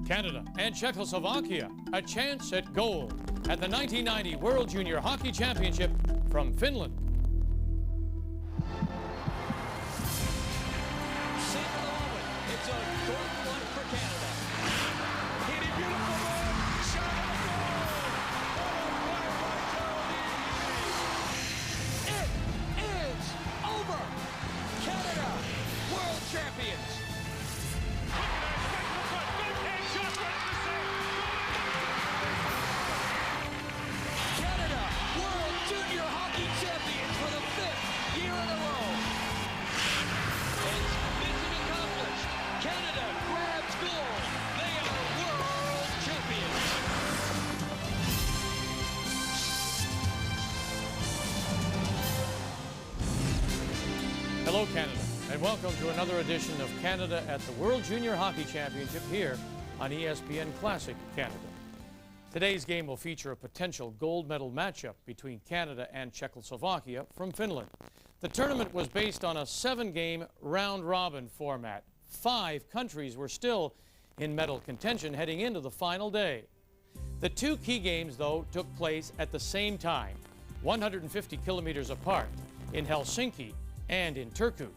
Canada and Czechoslovakia, a chance at gold at the 1990 World Junior Hockey Championship from Finland. See for the moment, it's a good one for Canada. Hit it, beautiful move, shot on goal. What a play by Geraldine. It is over. Canada, world champions. Canada, World Junior Hockey Champions for the 5th year in a row. It's mission accomplished. Canada grabs gold. They are world champions. Hello, Canada, and welcome to another edition of Canada at the World Junior Hockey Championship here on ESPN Classic Canada. Today's game will feature a potential gold medal matchup between Canada and Czechoslovakia from Finland. The tournament was based on a 7-game round-robin format. 5 countries were still in medal contention heading into the final day. The 2 key games, though, took place at the same time, 150 kilometers apart, in Helsinki and in Turku.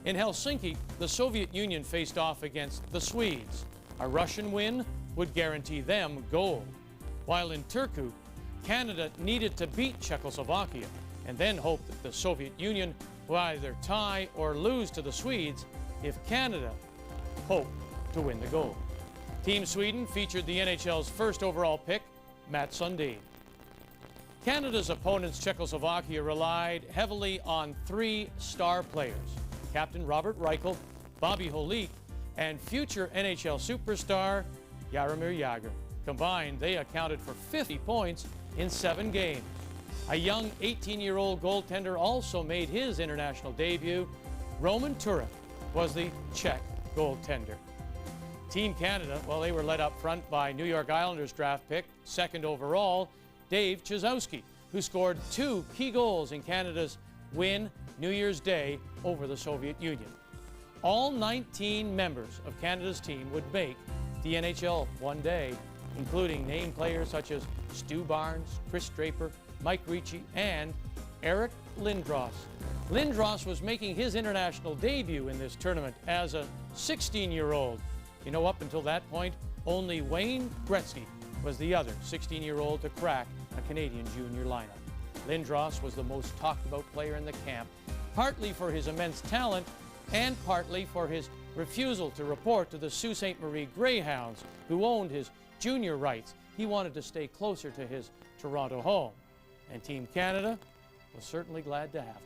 In Helsinki, the Soviet Union faced off against the Swedes. A Russian win would guarantee them gold. While in Turku, Canada needed to beat Czechoslovakia and then hope that the Soviet Union will either tie or lose to the Swedes if Canada hoped to win the gold. Team Sweden featured the NHL's first overall pick, Mats Sundin. Canada's opponents, Czechoslovakia, relied heavily on 3 star players, Captain Robert Reichel, Bobby Holik, and future NHL superstar Jaromir Jagr. Combined, they accounted for 50 points in 7 games. A young 18-year-old goaltender also made his international debut. Roman Turek was the Czech goaltender. Team Canada, well, they were led up front by New York Islanders draft pick, 2nd overall, Dave Czechoslovaki, who scored 2 key goals in Canada's win New Year's Day over the Soviet Union. All 19 members of Canada's team would make the NHL one day, including name players such as Stu Barnes, Chris Draper, Mike Ricci, and Eric Lindros. Lindros was making his international debut in this tournament as a 16-year-old. You know, up until that point, only Wayne Gretzky was the other 16-year-old to crack a Canadian junior lineup. Lindros was the most talked about player in the camp, partly for his immense talent and partly for his refusal to report to the Sault Ste. Marie Greyhounds, who owned his junior rights. He wanted to stay closer to his Toronto home. And Team Canada was certainly glad to have him.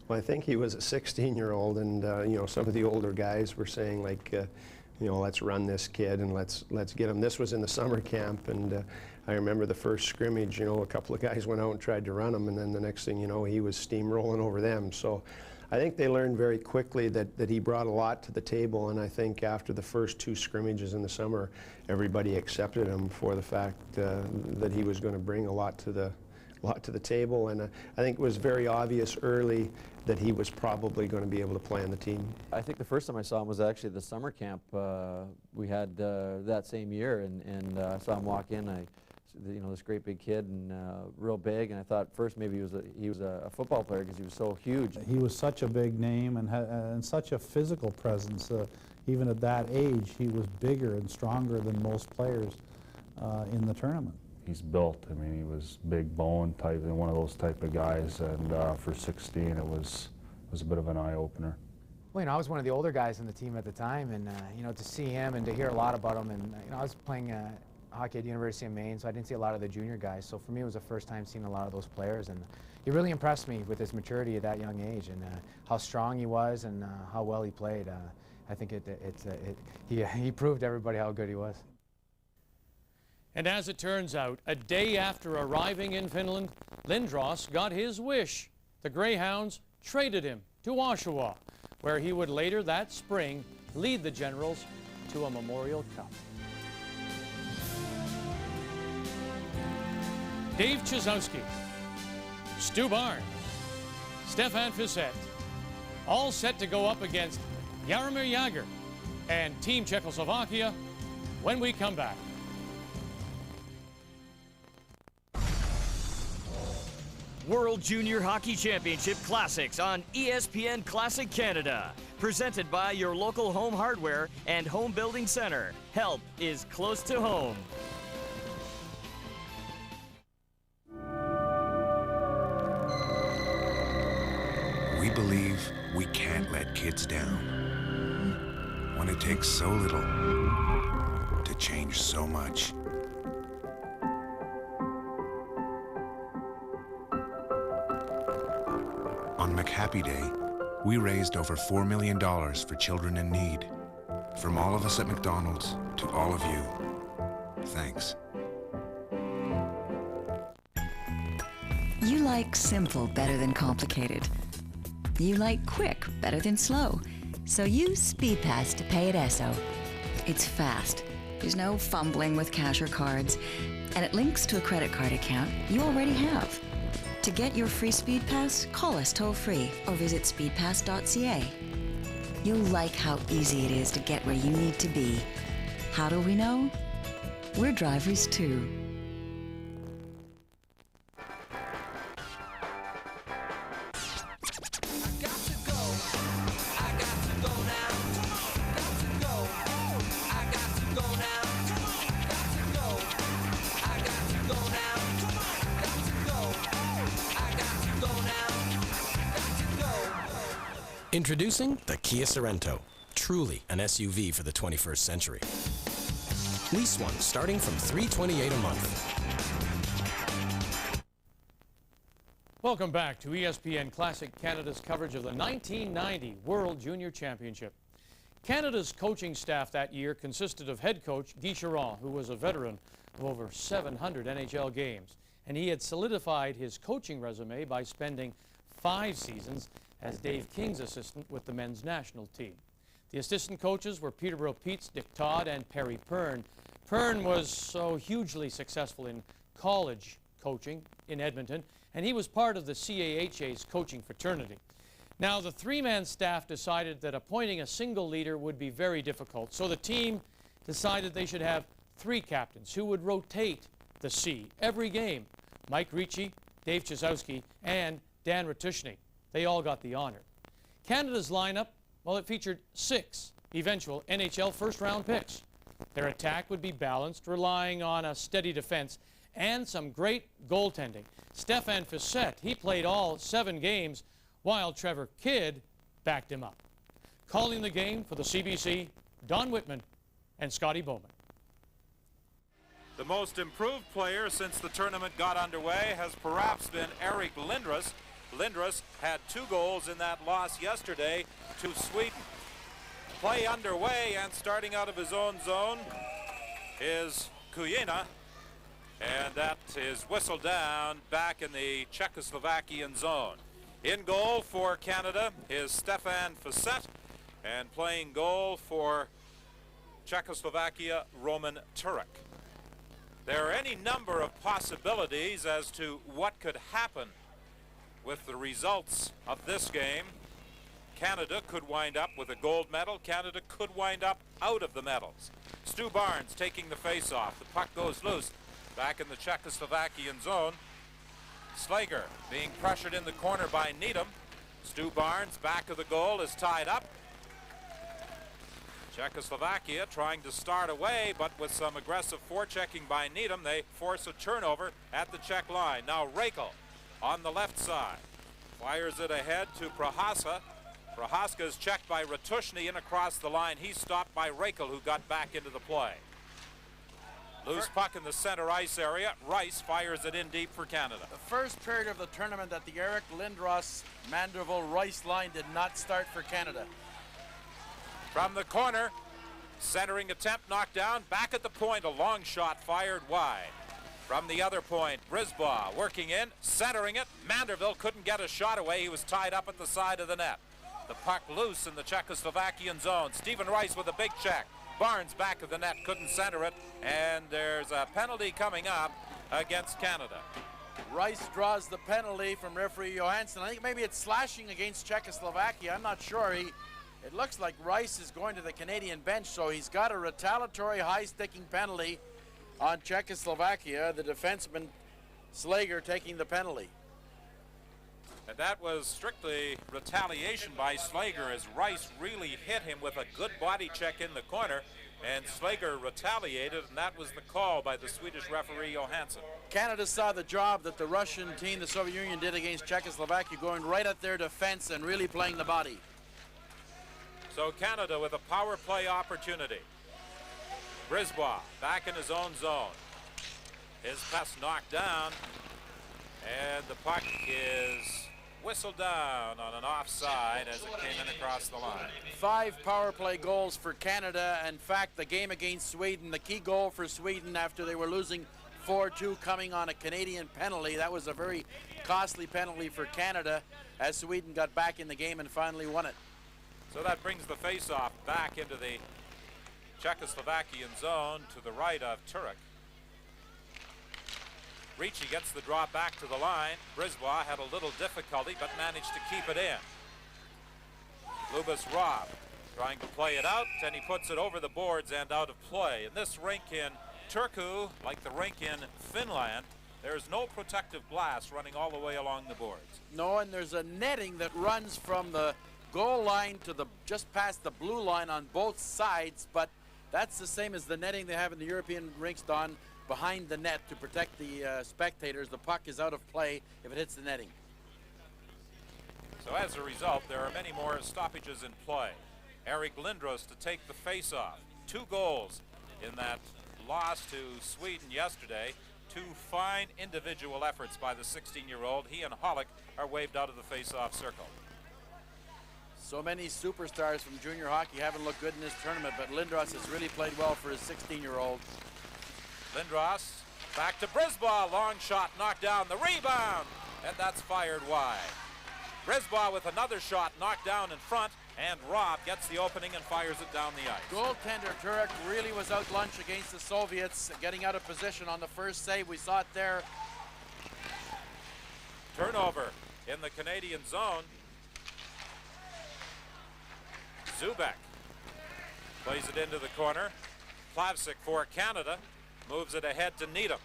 Well, I think he was a 16-year-old, and you know, some of the older guys were saying, like, you know, let's run this kid and let's get him. This was in the summer camp, and I remember the first scrimmage, you know, a couple of guys went out and tried to run him, and then the next thing you know, he was steamrolling over them. So I think they learned very quickly that he brought a lot to the table, and I think after the first 2 scrimmages in the summer, everybody accepted him for the fact that he was going to bring a lot to the table, and I think it was very obvious early that he was probably going to be able to play on the team. I think the first time I saw him was actually the summer camp we had that same year, and I saw him walk in. You know, this great big kid and real big, and I thought first maybe he was a football player because he was so huge. He was such a big name and such a physical presence. Even at that age, he was bigger and stronger than most players in the tournament. He's built. I mean, he was big bone type and one of those type of guys. And for 16, it was a bit of an eye opener. Well, you know, I was one of the older guys in the team at the time, and you know, to see him and to hear a lot about him, and you know, I was playing hockey at University of Maine, so I didn't see a lot of the junior guys. So for me, it was the first time seeing a lot of those players, and he really impressed me with his maturity at that young age and how strong he was and how well he played. I think he proved to everybody how good he was. And as it turns out, a day after arriving in Finland, Lindros got his wish. The Greyhounds traded him to Oshawa, where he would later that spring lead the Generals to a Memorial Cup. Dave Czechoslovaki, Stu Barnes, Stefan Fiset, all set to go up against Jaromir Jagr and Team Czechoslovakia, when we come back. World Junior Hockey Championship Classics on ESPN Classic Canada. Presented by your local home hardware and home building center. Help is close to home. We believe we can't let kids down when it takes so little to change so much. On McHappy Day, we raised over $4 million for children in need. From all of us at McDonald's to all of you, thanks. You like simple better than complicated. You like quick better than slow. So use SpeedPass to pay at Esso. It's fast. There's no fumbling with cash or cards. And it links to a credit card account you already have. To get your free SpeedPass, call us toll-free or visit speedpass.ca. You'll like how easy it is to get where you need to be. How do we know? We're drivers too. Introducing the Kia Sorento, truly an SUV for the 21st century. Lease one starting from $328 a month. Welcome back to ESPN Classic Canada's coverage of the 1990 World Junior Championship. Canada's coaching staff that year consisted of head coach Guy Charron, who was a veteran of over 700 NHL games, and he had solidified his coaching resume by spending 5 seasons as Dave King's assistant with the men's national team. The assistant coaches were Peterborough Pete's Dick Todd and Perry Pern. Pern was so hugely successful in college coaching in Edmonton, and he was part of the CAHA's coaching fraternity. Now, the 3-man staff decided that appointing a single leader would be very difficult, so the team decided they should have 3 captains who would rotate the C every game. Mike Ricci, Dave Chizowski, and Dan Ratushny. They all got the honor. Canada's lineup, well, it featured 6 eventual NHL first-round picks. Their attack would be balanced, relying on a steady defense and some great goaltending. Stefan Fissette, he played all 7 games, while Trevor Kidd backed him up. Calling the game for the CBC, Don Whitman and Scotty Bowman. The most improved player since the tournament got underway has perhaps been Eric Lindros. Lindros had 2 goals in that loss yesterday to Sweden. Play underway, and starting out of his own zone is Kuyina, and that is whistled down back in the Czechoslovakian zone. In goal for Canada is Stefan Fissette, and playing goal for Czechoslovakia, Roman Turek. There are any number of possibilities as to what could happen with the results of this game. Canada could wind up with a gold medal. Canada could wind up out of the medals. Stu Barnes taking the face-off. The puck goes loose back in the Czechoslovakian zone. Slager being pressured in the corner by Needham. Stu Barnes, back of the goal, is tied up. Czechoslovakia trying to start away, but with some aggressive forechecking by Needham, they force a turnover at the Czech line. Now Reichel on the left side fires it ahead to Prohaska. Prohaska is checked by Ratushny in across the line. He's stopped by Reichel, who got back into the play. Loose puck in the center ice area. Rice fires it in deep for Canada. The first period of the tournament at the Eric Lindros Mandeville Rice line did not start for Canada. From the corner, centering attempt knocked down. Back at the point, a long shot fired wide. From the other point, Brisbaugh working in, centering it. Manderville couldn't get a shot away. He was tied up at the side of the net. The puck loose in the Czechoslovakian zone. Stephen Rice with a big check. Barnes back of the net, couldn't center it, and there's a penalty coming up against Canada. Rice draws the penalty from referee Johansson. I think maybe it's slashing against Czechoslovakia. I'm not sure. It looks like Rice is going to the Canadian bench, so he's got a retaliatory high-sticking penalty on Czechoslovakia, the defenseman Slager taking the penalty. And that was strictly retaliation by Slager, as Rice really hit him with a good body check in the corner, and Slager retaliated, and that was the call by the Swedish referee Johansson. Canada saw the job that the Russian team, the Soviet Union, did against Czechoslovakia, going right at their defense and really playing the body. So Canada with a power play opportunity. Brisbois back in his own zone. His pass knocked down, and the puck is whistled down on an offside as it came in across the line. 5 power play goals for Canada. In fact, the game against Sweden, the key goal for Sweden after they were losing 4-2 coming on a Canadian penalty. That was a very costly penalty for Canada as Sweden got back in the game and finally won it. So that brings the face-off back into the Czechoslovakian zone to the right of Turek. Ricci gets the draw back to the line. Brisbois had a little difficulty but managed to keep it in. Lubas Rob trying to play it out, and he puts it over the boards and out of play. In this rink in Turku, like the rink in Finland, there's no protective glass running all the way along the boards. No, and there's a netting that runs from the goal line to the just past the blue line on both sides, but that's the same as the netting they have in the European rinks, Don, behind the net to protect the spectators. The puck is out of play if it hits the netting. So as a result, there are many more stoppages in play. Eric Lindros to take the face-off. 2 goals in that loss to Sweden yesterday. 2 fine individual efforts by the 16-year-old. He and Hollick are waved out of the face-off circle. So many superstars from junior hockey haven't looked good in this tournament, but Lindros has really played well for his 16-year-old. Lindros back to Brisbois. Long shot knocked down. The rebound, and that's fired wide. Brisbois with another shot knocked down in front, and Rob gets the opening and fires it down the ice. Goaltender Turek really was out lunch against the Soviets, getting out of position on the first save. We saw it there. Turnover in the Canadian zone. Zubek plays it into the corner. Plavsic for Canada moves it ahead to Needham.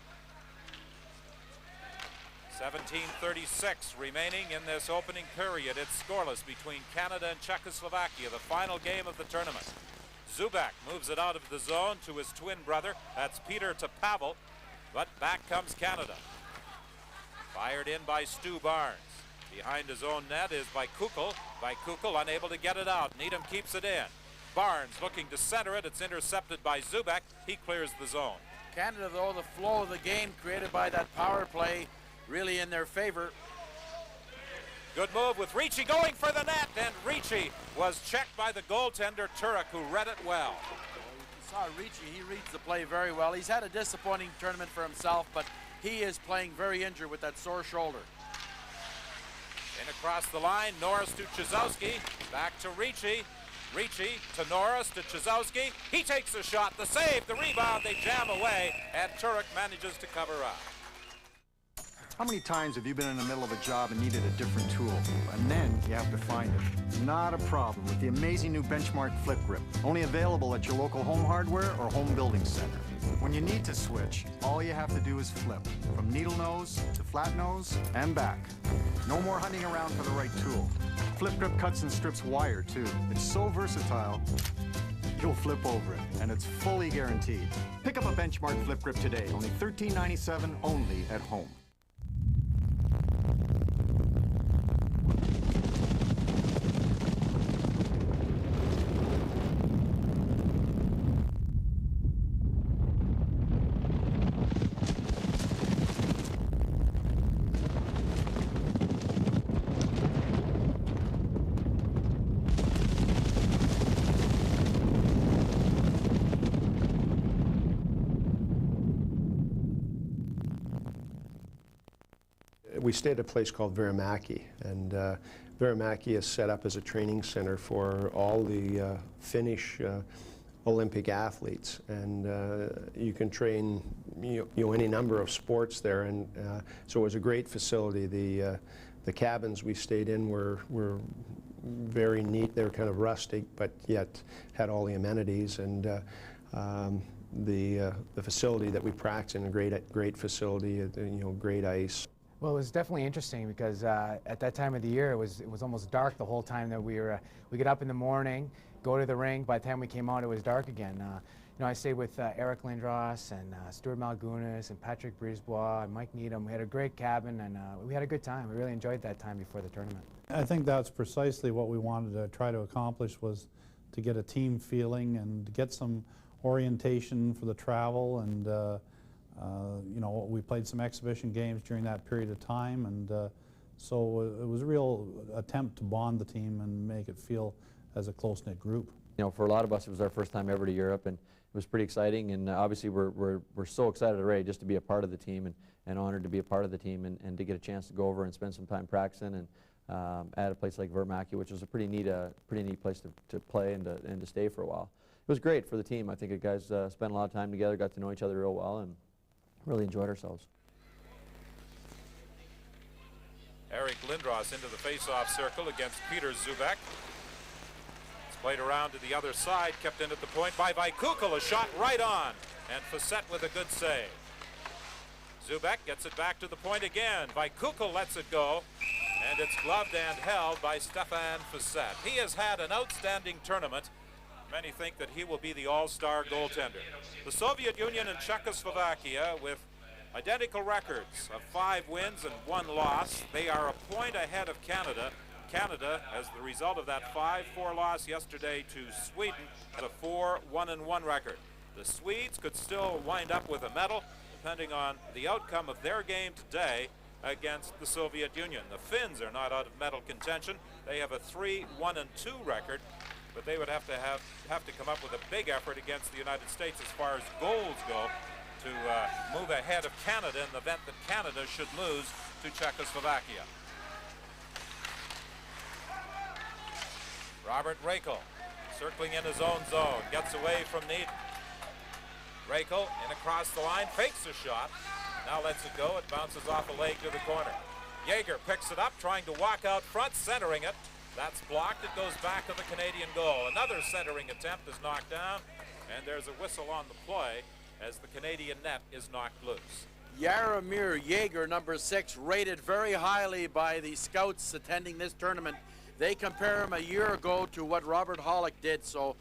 17:36 remaining in this opening period. It's scoreless between Canada and Czechoslovakia, the final game of the tournament. Zubek moves it out of the zone to his twin brother. That's Peter to Pavel, but back comes Canada. Fired in by Stu Barnes. Behind his own net is by Kukul. Unable to get it out. Needham keeps it in. Barnes looking to center it. It's intercepted by Zubek. He clears the zone. Canada, though, the flow of the game created by that power play really in their favor. Good move with Ricci going for the net, and Ricci was checked by the goaltender Turek, who read it well. You saw Ricci, he reads the play very well. He's had a disappointing tournament for himself, but he is playing very injured with that sore shoulder. In across the line, Norris to Chizowski, back to Ricci. Ricci to Norris to Chizowski. He takes the shot, the save, the rebound, they jam away, and Turek manages to cover up. How many times have you been in the middle of a job and needed a different tool? And then you have to find it. Not a problem with the amazing new Benchmark Flip Grip. Only available at your local home hardware or home building center. When you need to switch, all you have to do is flip. From needle nose to flat nose and back. No more hunting around for the right tool. Flip Grip cuts and strips wire too. It's so versatile, you'll flip over it, and it's fully guaranteed. Pick up a Benchmark Flip Grip today, only $13.97 only at home. We stayed at a place called Varamäki, and Varamäki is set up as a training center for all the Finnish Olympic athletes, and you can train any number of sports there, and so it was a great facility. The cabins we stayed in were very neat. They were kind of rustic, but yet had all the amenities, and the facility that we practiced in, a great facility, great ice. Well, it was definitely interesting because at that time of the year, it was almost dark the whole time that we get up in the morning, go to the rink. By the time we came out, it was dark again. I stayed with Eric Lindros and Stuart Malgunas and Patrick Brisebois and Mike Needham. We had a great cabin, and we had a good time. We really enjoyed that time before the tournament. I think that's precisely what we wanted to try to accomplish, was to get a team feeling and get some orientation for the travel. And we played some exhibition games during that period of time, and so it was a real attempt to bond the team and make it feel as a close-knit group. For a lot of us, it was our first time ever to Europe, and it was pretty exciting. And obviously, we're so excited already just to be a part of the team, and honored to be a part of the team, and to get a chance to go over and spend some time practicing, and at a place like Vermaki, which was a pretty neat place to play and to stay for a while. It was great for the team. I think the guys spent a lot of time together, got to know each other real well, and really enjoyed ourselves. Eric Lindros into the face-off circle against Peter Zubek. It's played around to the other side, kept in at the point by Vaikukul, a shot right on, and Facette with a good save. Zubek gets it back to the point again. Vaikukul lets it go, and it's gloved and held by Stefan Facette. He has had an outstanding tournament. Many think that he will be the all-star goaltender. The Soviet Union and Czechoslovakia, with identical records of 5 wins and 1 loss. They are a point ahead of Canada. Canada, as the result of that 5-4 loss yesterday to Sweden, had a 4-1-1 record. The Swedes could still wind up with a medal, depending on the outcome of their game today against the Soviet Union. The Finns are not out of medal contention. They have a 3-1-2 record, but they would have to come up with a big effort against the United States as far as goals go to move ahead of Canada in the event that Canada should lose to Czechoslovakia. Robert Rakel circling in his own zone, gets away from Needham. Rakel in across the line, fakes a shot, now lets it go. It bounces off a leg to the corner. Jaeger picks it up, trying to walk out front, centering it. That's blocked. It goes back to the Canadian goal. Another centering attempt is knocked down, and there's a whistle on the play as the Canadian net is knocked loose. Jaromir Jaeger, number 6, rated very highly by the scouts attending this tournament. They compare him a year ago to what Robert Hollick did, so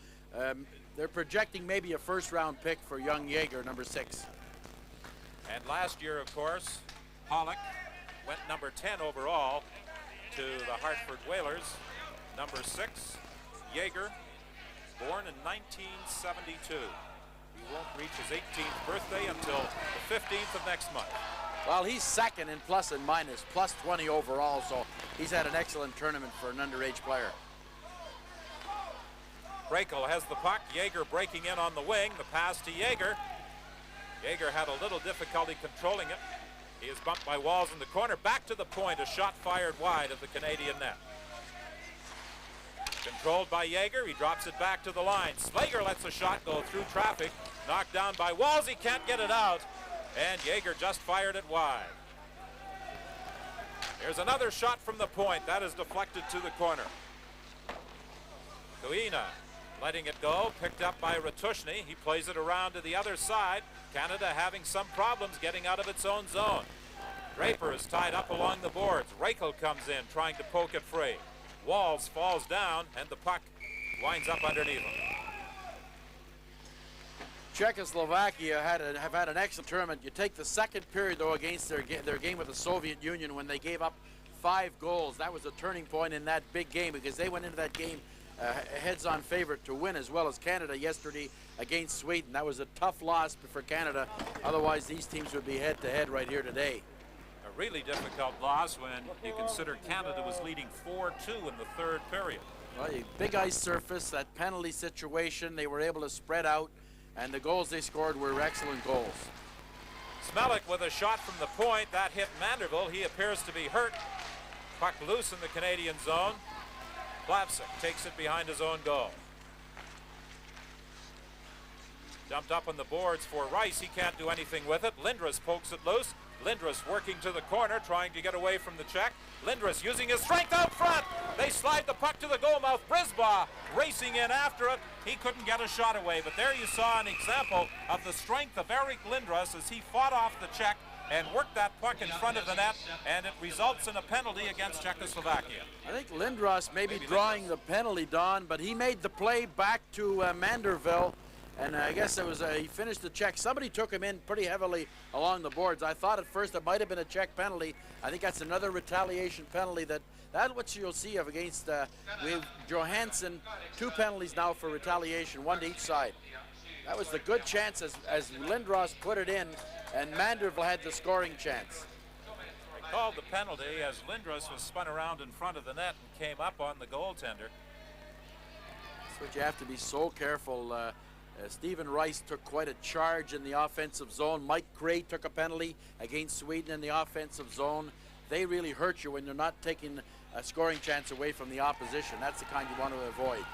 they're projecting maybe a first-round pick for young Jaeger, number 6. And last year, of course, Hollick went number 10 overall to the Hartford Whalers. Number 6, Jaeger, born in 1972. He won't reach his 18th birthday until the 15th of next month. Well, he's second in plus and minus, plus 20 overall, so he's had an excellent tournament for an underage player. Rakel has the puck. Jaeger breaking in on the wing. The pass to Jaeger. Jaeger had a little difficulty controlling it. He is bumped by Walls in the corner. Back to the point. A shot fired wide of the Canadian net. Controlled by Jaeger. He drops it back to the line. Slager lets a shot go through traffic. Knocked down by Walls. He can't get it out. And Jaeger just fired it wide. Here's another shot from the point. That is deflected to the corner. Kuina letting it go. Picked up by Ratushny. He plays it around to the other side. Canada having some problems getting out of its own zone. Draper is tied up along the boards. Rakel comes in trying to poke it free. Walls falls down and the puck winds up underneath him. Czechoslovakia have had an excellent tournament. You take the second period, though, against their game with the Soviet Union when they gave up 5 goals. That was a turning point in that big game because they went into that game heads-on favorite to win, as well as Canada yesterday against Sweden. That was a tough loss for Canada. Otherwise, these teams would be head-to-head right here today. A really difficult loss when you consider Canada was leading 4-2 in the third period. Well, a big ice surface, that penalty situation, they were able to spread out, and the goals they scored were excellent goals. Smelik with a shot from the point. That hit Manderville. He appears to be hurt. Puck loose in the Canadian zone. Plavsic takes it behind his own goal. Dumped up on the boards for Rice. He can't do anything with it. Lindros pokes it loose. Lindros working to the corner, trying to get away from the Czech. Lindros using his strength out front. They slide the puck to the goal mouth. Brisbaugh racing in after it. He couldn't get a shot away, but there you saw an example of the strength of Eric Lindros as he fought off the Czech and worked that puck in front of the net, and it results in a penalty against Czechoslovakia. I think Lindros may be drawing the penalty, Don, but he made the play back to Manderville, and I guess it was he finished the check. Somebody took him in pretty heavily along the boards. I thought at first it might have been a Czech penalty. I think that's another retaliation penalty. That's what you'll see of against we have Johansson, 2 penalties now for retaliation, 1 to each side. That was the good chance as Lindros put it in, and Manderville had the scoring chance. They called the penalty as Lindros was spun around in front of the net and came up on the goaltender. That's what you have to be so careful. Stephen Rice took quite a charge in the offensive zone. Mike Gray took a penalty against Sweden in the offensive zone. They really hurt you when you're not taking a scoring chance away from the opposition. That's the kind you want to avoid.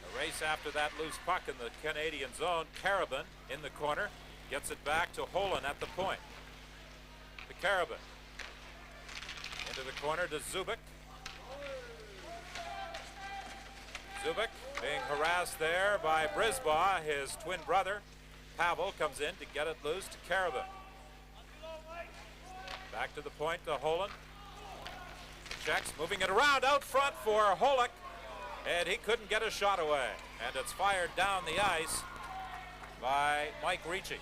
A race after that loose puck in the Canadian zone. Carabin in the corner. Gets it back to Holland at the point. To Carabin. Into the corner to Zubik. Zubik being harassed there by Brisbaugh. His twin brother, Pavel, comes in to get it loose to Carabin. Back to the point to Holland. Czechs moving it around out front for Holek. And he couldn't get a shot away. And it's fired down the ice by Mike Ricci.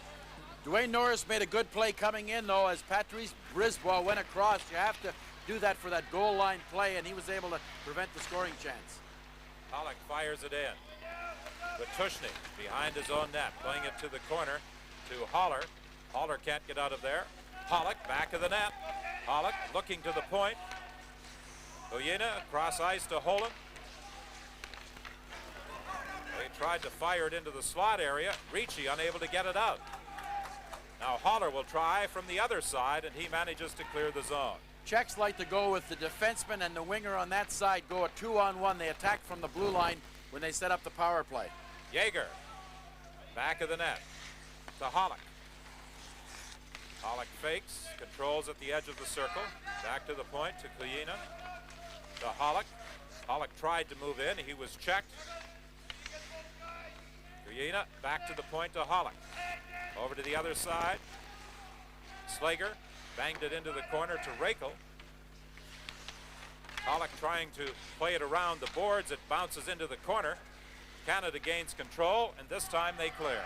Dwayne Norris made a good play coming in, though, as Patrice Brisbois went across. You have to do that for that goal line play, and he was able to prevent the scoring chance. Holek fires it in. But Tushny behind his own net, playing it to the corner to Haller. Haller can't get out of there. Holek back of the net. Holek looking to the point. Oyena across ice to Holland. They tried to fire it into the slot area. Ricci unable to get it out. Now Haller will try from the other side, and he manages to clear the zone. Czechs like to go with the defenseman and the winger on that side, go a 2-on-1. They attack from the blue line when they set up the power play. Jaeger, back of the net to Holek. Holek fakes, controls at the edge of the circle. Back to the point to Kuyina. To Holek. Holek tried to move in. He was checked. Kuyina back to the point to Holek. Over to the other side. Slager banged it into the corner to Rakel. Holek trying to play it around the boards. It bounces into the corner. Canada gains control, and this time they clear.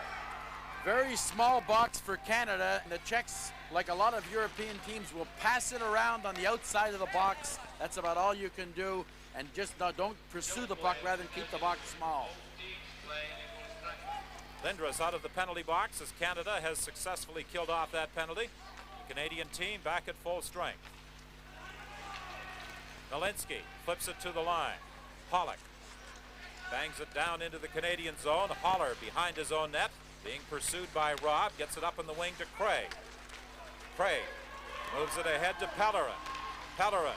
Very small box for Canada, and the Czechs, like a lot of European teams, will pass it around on the outside of the box. That's about all you can do, and just don't pursue the puck rather than keep the box small. Lindros out of the penalty box as Canada has successfully killed off that penalty. The Canadian team back at full strength. Nalinsky flips it to the line. Holek bangs it down into the Canadian zone. Haller behind his own net, being pursued by Robb, gets it up in the wing to Craig. Craig moves it ahead to Pellerin. Pellerin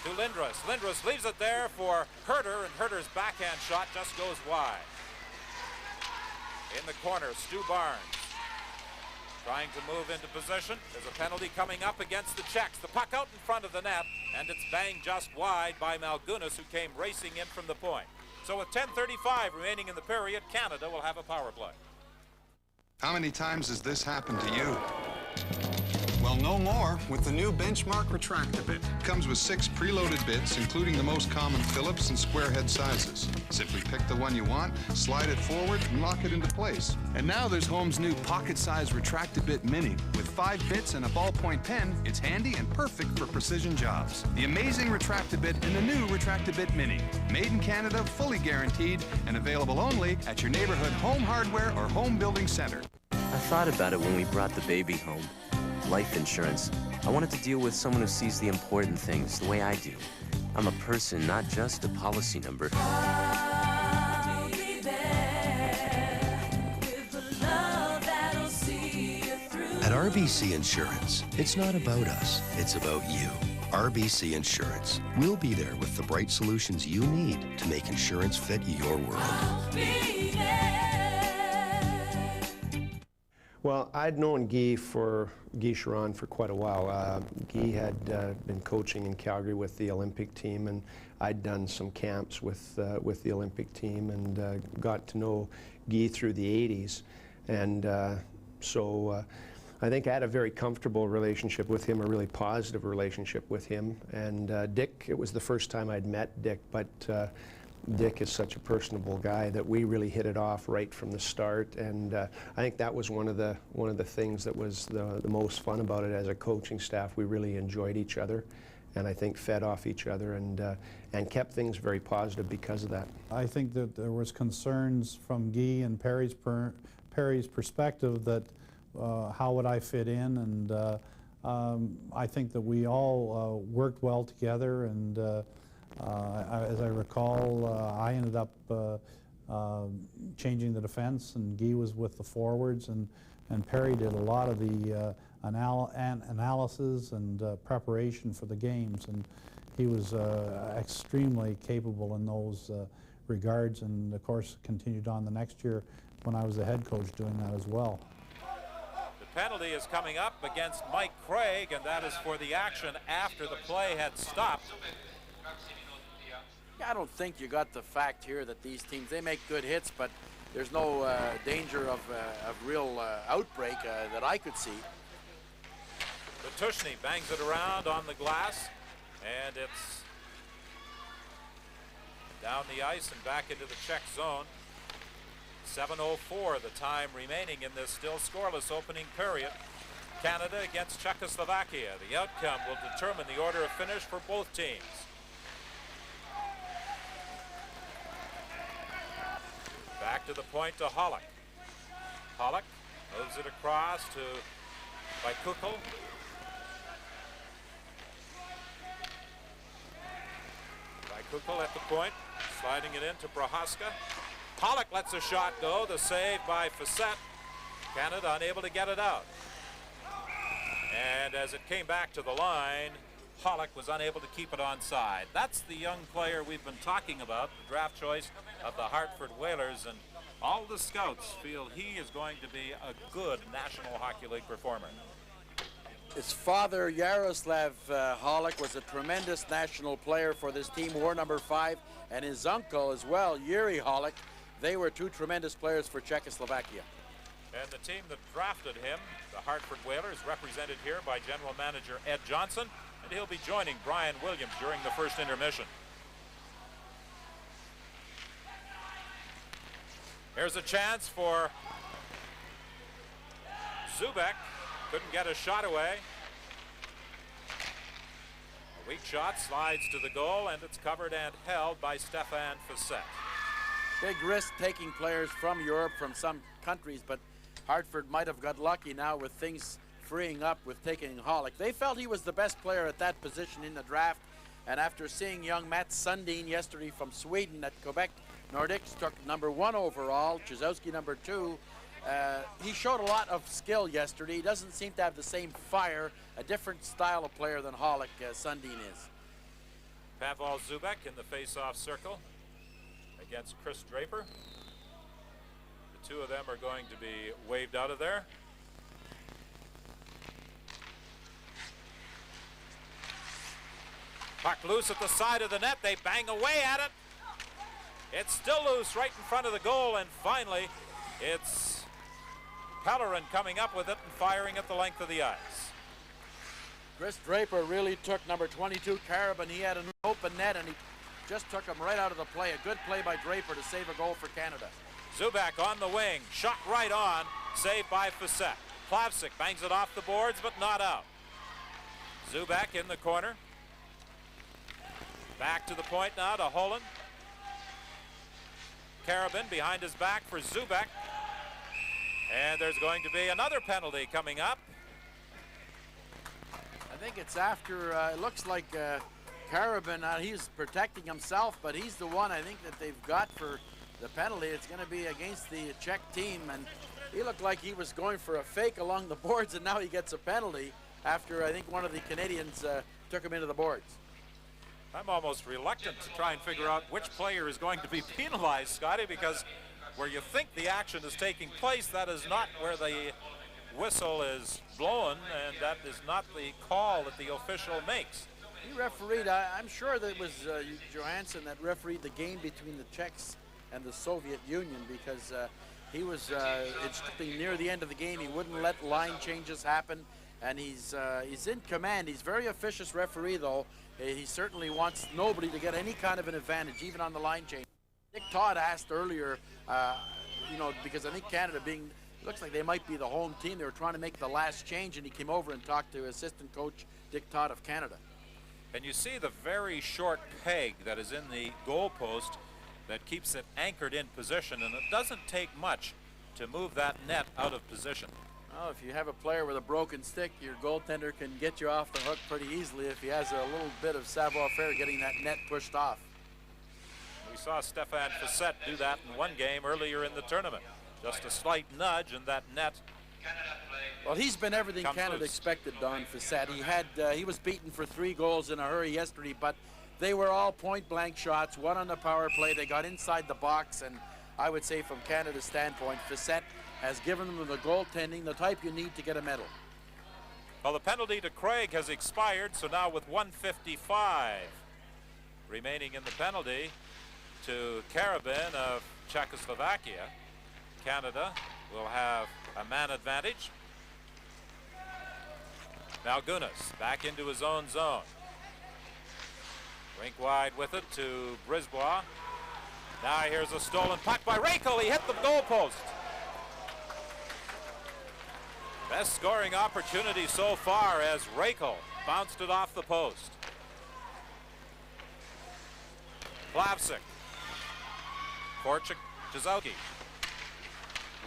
to Lindros. Lindros leaves it there for Herter, and Herter's backhand shot just goes wide. In the corner, Stu Barnes trying to move into position. There's a penalty coming up against the Czechs. The puck out in front of the net, and it's banged just wide by Malgunas, who came racing in from the point. So with 10:35 remaining in the period, Canada will have a power play. How many times has this happened to you? Well, no more with the new Benchmark Retractabit. Comes with 6 preloaded bits, including the most common Phillips and square head sizes. Simply pick the one you want, slide it forward, and lock it into place. And now there's Home's new pocket-sized Retractabit Mini. With 5 bits and a ballpoint pen, it's handy and perfect for precision jobs. The amazing Retractabit in the new Retractabit Mini. Made in Canada, fully guaranteed, and available only at your neighborhood Home Hardware or Home Building Center. I thought about it when we brought the baby home. Life insurance. I wanted to deal with someone who sees the important things the way I do. I'm a person, not just a policy number. At RBC Insurance, it's not about us, it's about you. RBC Insurance. We'll be there with the bright solutions you need to make insurance fit your world. Well, I'd known Guy Charon for quite a while. Guy had been coaching in Calgary with the Olympic team, and I'd done some camps with the Olympic team, and got to know Guy through the 80s. And so I think I had a very comfortable relationship with him, a really positive relationship with him. And Dick, it was the first time I'd met Dick, but Dick is such a personable guy that we really hit it off right from the start, and I think that was one of the things that was the most fun about it as a coaching staff. We really enjoyed each other, and I think fed off each other, and kept things very positive because of that. I think that there was concerns from Guy and Perry's perspective that how would I fit in, and I think that we all worked well together, and as I recall, I ended up changing the defense, and Guy was with the forwards, and Perry did a lot of the analysis and preparation for the games, and he was extremely capable in those regards, and of course continued on the next year when I was the head coach doing that as well. The penalty is coming up against Mike Craig, and that is for the action after the play had stopped. I don't think you got the fact here that these teams, they make good hits, but there's no danger of real outbreak that I could see. Tushny bangs it around on the glass, and it's down the ice and back into the Czech zone. 7:04 the time remaining in this still scoreless opening period. Canada against Czechoslovakia. The outcome will determine the order of finish for both teams. Back to the point to Hollick. Hollick moves it across to by Kukul. By Kukul at the point, sliding it into Prohaska. Hollick lets a shot go, the save by Facette. Canada unable to get it out. And as it came back to the line, Hollick was unable to keep it onside. That's the young player we've been talking about, the draft choice of the Hartford Whalers, and all the scouts feel he is going to be a good National Hockey League performer. His father, Yaroslav Hollick, was a tremendous national player for this team, wore number 5, and his uncle as well, Yuri Hollick. They were two tremendous players for Czechoslovakia. And the team that drafted him, the Hartford Whalers, represented here by General Manager Ed Johnson, and he'll be joining Brian Williams during the first intermission. Here's a chance for Zubek. Couldn't get a shot away. A weak shot slides to the goal, and it's covered and held by Stefan Facette. Big risk taking players from Europe, from some countries, but Hartford might have got lucky now with things freeing up with taking Hollick. They felt he was the best player at that position in the draft, and after seeing young Matt Sundin yesterday from Sweden at Quebec Nordics, took number 1 overall, Chizowski number 2. He showed a lot of skill yesterday. He doesn't seem to have the same fire, a different style of player than Hollick, Sundin is. Pavel Zubek in the face-off circle against Chris Draper. The two of them are going to be waved out of there. Puck loose at the side of the net. They bang away at it. It's still loose right in front of the goal, and finally it's Pellerin coming up with it and firing at the length of the ice. Chris Draper really took number 22, Carabin. He had an open net, and he just took him right out of the play. A good play by Draper to save a goal for Canada. Zubak on the wing, shot right on, saved by Facette. Plavsic bangs it off the boards, but not out. Zubak in the corner. Back to the point now to Holland. Carabin behind his back for Zubak. And there's going to be another penalty coming up. I think it's after, it looks like Carabin, he's protecting himself, but he's the one I think that they've got for the penalty. It's going to be against the Czech team, and he looked like he was going for a fake along the boards, and now he gets a penalty after I think one of the Canadians took him into the boards. I'm almost reluctant to try and figure out which player is going to be penalized, Scotty, because where you think the action is taking place, that is not where the whistle is blown, and that is not the call that the official makes. He refereed, I'm sure that it was Johansson that refereed the game between the Czechs and the Soviet Union, because he was instructing near the end of the game. He wouldn't let line changes happen, and he's in command. He's a very officious referee, though. He certainly wants nobody to get any kind of an advantage, even on the line change. Dick Todd asked earlier, you know, because I think Canada looks like they might be the home team. They were trying to make the last change, and he came over and talked to assistant coach Dick Todd of Canada. And you see the very short peg that is in the goalpost that keeps it anchored in position, and it doesn't take much to move that net out of position. Well, if you have a player with a broken stick, your goaltender can get you off the hook pretty easily if he has a little bit of savoir-faire getting that net pushed off. We saw Stefan Facette do that in one game earlier in the tournament. Just a slight nudge, and that net. Well, he's been everything Canada expected, Don Facette. He was beaten for 3 goals in a hurry yesterday, but they were all point-blank shots, one on the power play. They got inside the box, and I would say from Canada's standpoint, Facette has given them the goaltending, the type you need to get a medal. Well, the penalty to Craig has expired, so now with 1:55 remaining in the penalty to Karabin of Czechoslovakia, Canada will have a man advantage. Now Gunas back into his own zone. Rink wide with it to Brisbois. Now here's a stolen puck by Reichel. He hit the goalpost. Best scoring opportunity so far as Reichel bounced it off the post. Plavsic. Korchak, Czechoslovaki.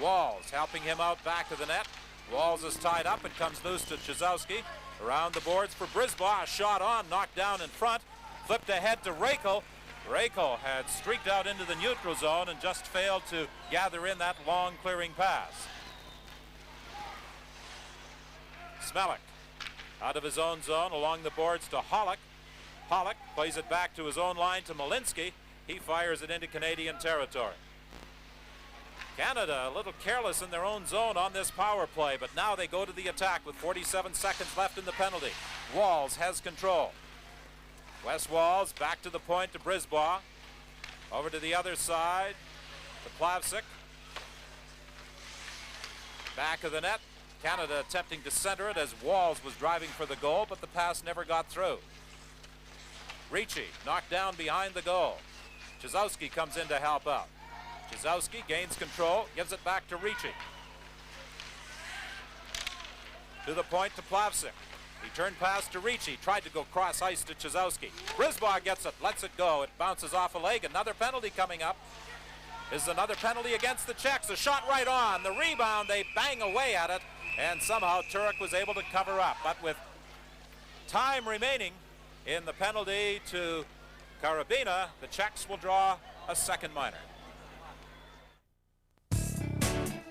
Walls helping him out back of the net. Walls is tied up and comes loose to Czechoslovaki. Around the boards for Brisbois. A shot on, knocked down in front. Flipped ahead to Reichel. Reichel had streaked out into the neutral zone and just failed to gather in that long clearing pass. Smelik out of his own zone along the boards to Hollick. Hollick plays it back to his own line to Malinsky. He fires it into Canadian territory. Canada a little careless in their own zone on this power play, but now they go to the attack with 47 seconds left in the penalty. Walls has control. Wes Walls back to the point to Brisbois. Over to the other side to Plavsic. Back of the net. Canada attempting to center it as Walls was driving for the goal, but the pass never got through. Ricci knocked down behind the goal. Czechoslovaki comes in to help out. Czechoslovaki gains control, gives it back to Ricci. To the point to Plavsic. Return pass to Ricci, tried to go cross ice to Czechoslovaki. Brisbois gets it, lets it go. It bounces off a leg. Another penalty coming up. This is another penalty against the Czechs. A shot right on. The rebound, they bang away at it, and somehow Turek was able to cover up. But with time remaining in the penalty to Karabina, the Czechs will draw a second minor.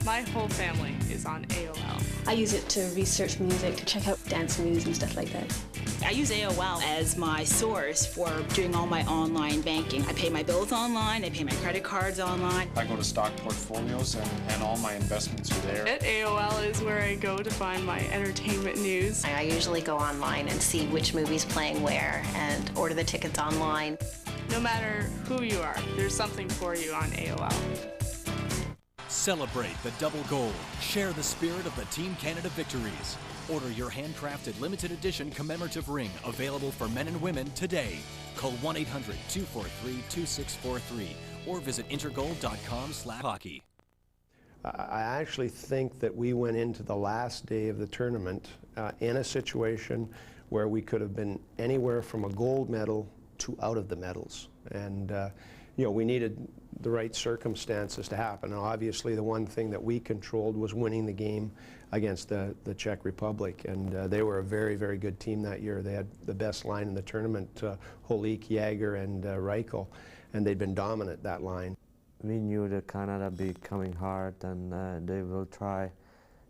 My whole family is on AOL. I use it to research music, to check out dance moves and stuff like that. I use AOL as my source for doing all my online banking. I pay my bills online, I pay my credit cards online. I go to stock portfolios and all my investments are there. At AOL is where I go to find my entertainment news. I usually go online and see which movie's playing where and order the tickets online. No matter who you are, there's something for you on AOL. Celebrate the double gold. Share the spirit of the Team Canada victories. Order your handcrafted limited edition commemorative ring available for men and women today. Call 1-800-243-2643 or visit intergold.com/hockey. I actually think that we went into the last day of the tournament in a situation where we could have been anywhere from a gold medal to out of the medals. And you know, we needed the right circumstances to happen. And obviously the one thing that we controlled was winning the game against the Czech Republic, and they were a very, very good team that year. They had the best line in the tournament, Holik, Jagger, and Reichel, and they'd been dominant, that line. We knew that Canada be coming hard, and they will try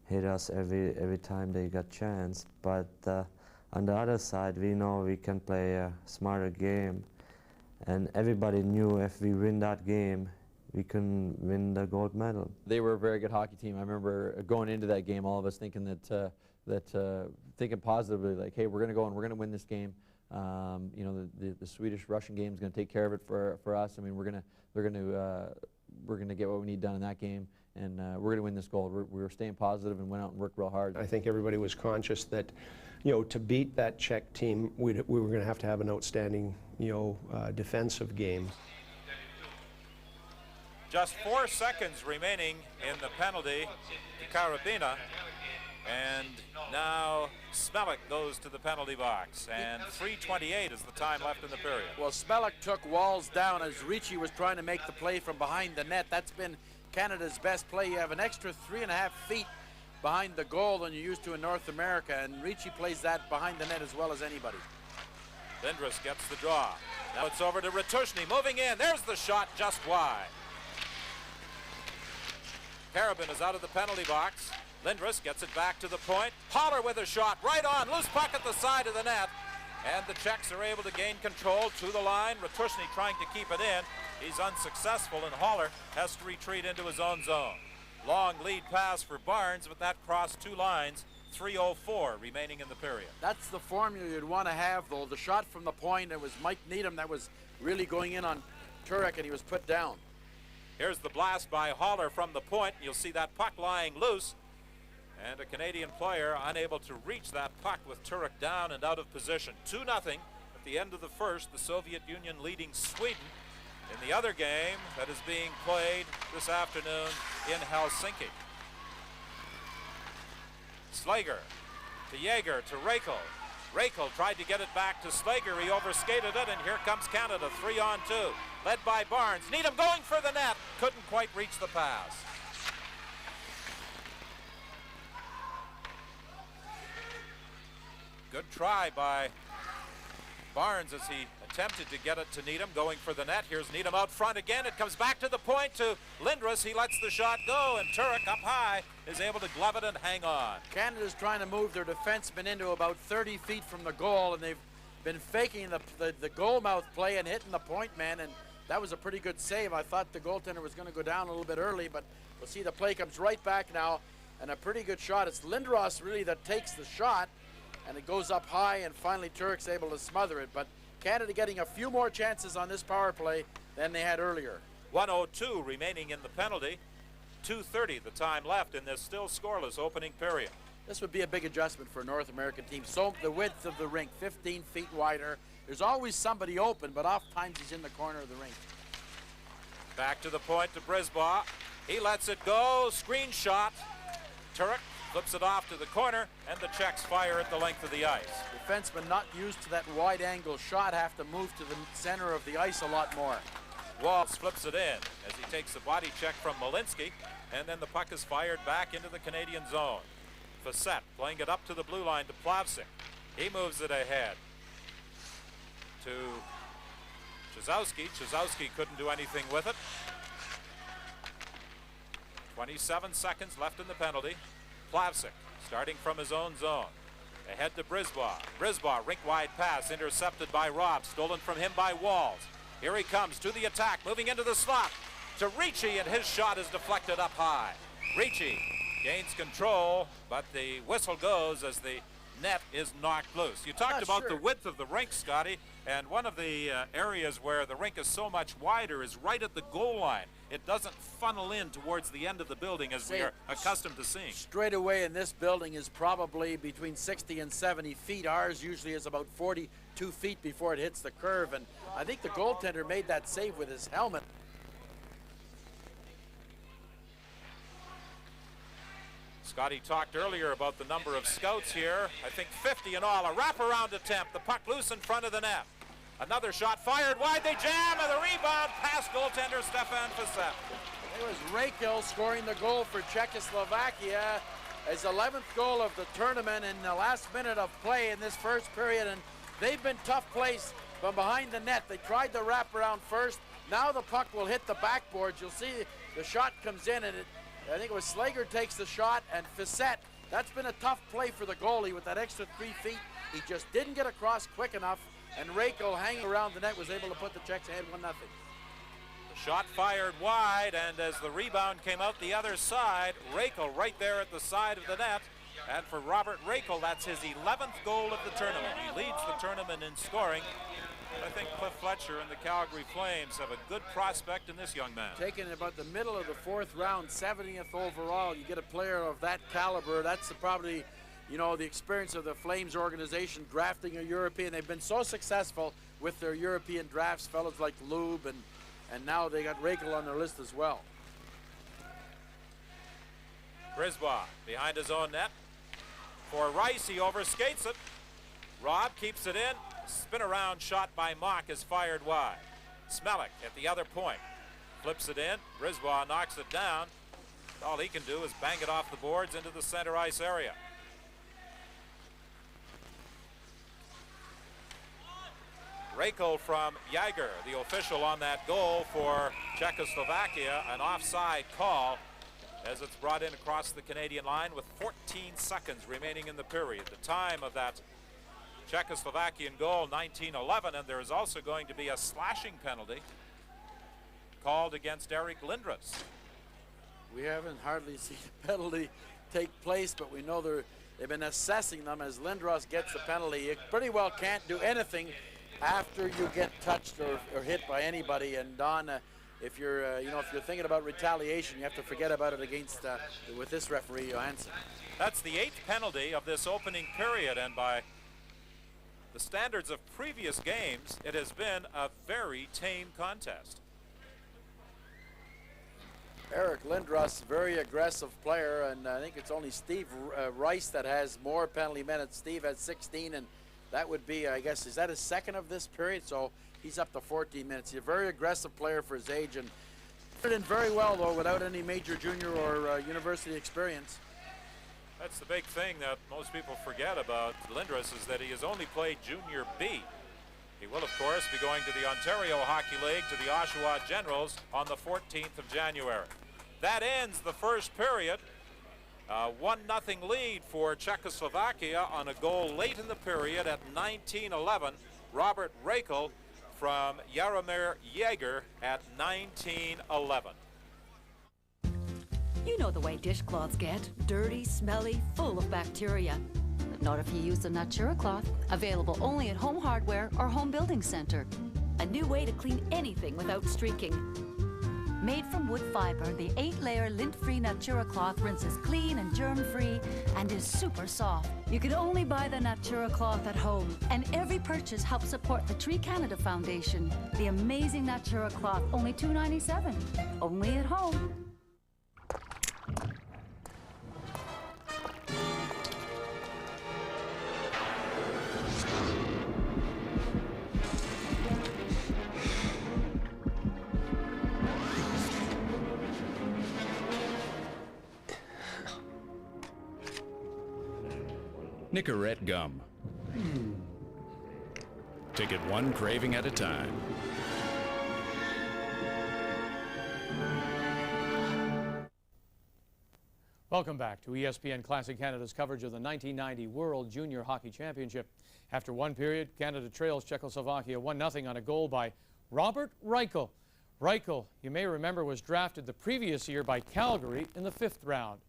hit us every time they got chance. But on the other side, we know we can play a smarter game. And everybody knew if we win that game, we can win the gold medal. They were a very good hockey team. I remember going into that game, all of us thinking thinking positively, like, hey, we're going to go and we're going to win this game. You know, the Swedish-Russian game is going to take care of it for us. I mean, we're going to get what we need done in that game, and we're going to win this gold. We were staying positive and went out and worked real hard. I think everybody was conscious that, you know, to beat that Czech team, we were going to have an outstanding, you know, defensive game. Just 4 seconds remaining in the penalty to Karabina. And now Smelik goes to the penalty box, and 3:28 is the time left in the period. Well, Smelik took Walls down as Ricci was trying to make the play from behind the net. That's been Canada's best play. You have an extra 3.5 feet behind the goal than you're used to in North America, and Ricci plays that behind the net as well as anybody. Lindros gets the draw. Now it's over to Ratushny, moving in. There's the shot, just wide. Karabin is out of the penalty box. Lindros gets it back to the point. Haller with a shot, right on, loose puck at the side of the net. And the Czechs are able to gain control to the line. Ratushny trying to keep it in. He's unsuccessful, and Haller has to retreat into his own zone. Long lead pass for Barnes, but that crossed 2 lines. 3:04 remaining in the period. That's the formula you'd want to have, though. The shot from the point, it was Mike Needham that was really going in on Turek, and he was put down. Here's the blast by Haller from the point. You'll see that puck lying loose. And a Canadian player unable to reach that puck with Turek down and out of position. 2-0 at the end of the first, the Soviet Union leading Sweden in the other game that is being played this afternoon in Helsinki. Slager to Jaeger to Reichel. Reichel tried to get it back to Slager. He overskated it, and here comes Canada, 3-on-2. Led by Barnes. Needham going for the net. Couldn't quite reach the pass. Good try by Barnes as he attempted to get it to Needham, going for the net. Here's Needham out front again. It comes back to the point to Lindros. He lets the shot go, and Turek up high is able to glove it and hang on. Canada's trying to move their defensemen into about 30 feet from the goal, and they've been faking the goal mouth play and hitting the point man, and that was a pretty good save. I thought the goaltender was going to go down a little bit early, but we'll see the play comes right back now, and a pretty good shot. It's Lindros really that takes the shot, and it goes up high, and finally Turek's able to smother it. But Canada getting a few more chances on this power play than they had earlier. 1:02 remaining in the penalty. 2:30 the time left in this still scoreless opening period. This would be a big adjustment for a North American team. So the width of the rink, 15 feet wider. There's always somebody open, but oftentimes he's in the corner of the rink. Back to the point to Brisbaugh. He lets it go. Screen shot. Turek flips it off to the corner, and the Czechs fire at the length of the ice. Defensemen not used to that wide angle shot have to move to the center of the ice a lot more. Walls flips it in as he takes a body check from Malinsky, and then the puck is fired back into the Canadian zone. Facette playing it up to the blue line to Plavsic. He moves it ahead to Chizowski. Chizowski couldn't do anything with it. 27 seconds left in the penalty. Plavsic starting from his own zone. Ahead to Brisbaugh. Brisbaugh, rink-wide pass intercepted by Robb. Stolen from him by Walls. Here he comes to the attack, moving into the slot to Ricci, and his shot is deflected up high. Ricci gains control, but the whistle goes as the net is knocked loose. You talked about the width of the rink, Scotty, and one of the areas where the rink is so much wider is right at the goal line. It doesn't funnel in towards the end of the building as we are accustomed to seeing. Straight away in this building is probably between 60 and 70 feet. Ours usually is about 42 feet before it hits the curve, and I think the goaltender made that save with his helmet. Scotty talked earlier about the number of scouts here. I think 50 in all. A wraparound attempt. The puck loose in front of the net. Another shot fired wide. They jam, and the rebound past goaltender Stefan Facette. It was Reichel scoring the goal for Czechoslovakia. His 11th goal of the tournament in the last minute of play in this first period, and they've been tough plays from behind the net. They tried the wraparound first. Now the puck will hit the backboard. You'll see the shot comes in, and I think it was Slager takes the shot, and Facette, that's been a tough play for the goalie with that extra 3 feet. He just didn't get across quick enough, and Reichel hanging around the net was able to put the Czechs ahead 1-0. The Shot fired wide, and as the rebound came out the other side, Reichel right there at the side of the net. And for Robert Reichel, that's his 11th goal of the tournament. He leads the tournament in scoring. I think Cliff Fletcher and the Calgary Flames have a good prospect in this young man. Taken about the middle of the 4th round, 70th overall, you get a player of that caliber. That's probably, you know, the experience of the Flames organization drafting a European. They've been so successful with their European drafts, fellows like Lube, and now they got Reichel on their list as well. Brisbois behind his own net. For Rice, he overskates it. Rob keeps it in. Spin around shot by Mock is fired wide. Smelik at the other point. Flips it in. Brisbois knocks it down. All he can do is bang it off the boards into the center ice area. Reichel from Jaeger, the official on that goal for Czechoslovakia. An offside call as it's brought in across the Canadian line with 14 seconds remaining in the period. The time of that Czechoslovakian goal, 19:11, and there is also going to be a slashing penalty called against Eric Lindros. We haven't hardly seen a penalty take place, but we know they've been assessing them as Lindros gets the penalty. You pretty well can't do anything after you get touched or hit by anybody. And Don, if you're if you're thinking about retaliation, you have to forget about it against with this referee Johansson. That's the 8th penalty of this opening period, and by the standards of previous games, it has been a very tame contest. Eric Lindros, very aggressive player, and I think it's only Steve Rice that has more penalty minutes. Steve has 16, and that would be, I guess, is that his second of this period? So he's up to 14 minutes. He's a very aggressive player for his age, and fit in very well, though, without any major junior or university experience. That's the big thing that most people forget about Lindros, is that he has only played Junior B. He will, of course, be going to the Ontario Hockey League, to the Oshawa Generals, on the 14th of January. That ends the first period. 1-0 lead for Czechoslovakia on a goal late in the period at 19:11. Robert Reichel from Jaromir Jaeger at 19:11. You know the way dishcloths get. Dirty, smelly, full of bacteria. But not if you use the Natura cloth. Available only at Home Hardware or Home Building Center. A new way to clean anything without streaking. Made from wood fiber, the 8-layer lint-free Natura cloth rinses clean and germ-free and is super soft. You can only buy the Natura cloth at home, and every purchase helps support the Tree Canada Foundation. The amazing Natura cloth, only $2.97. Only at home. Nicorette gum. Take it one craving at a time. Welcome back to ESPN Classic Canada's coverage of the 1990 World Junior Hockey Championship. After one period, Canada trails Czechoslovakia 1-0 on a goal by Robert Reichel. Reichel, you may remember, was drafted the previous year by Calgary in the 5th round.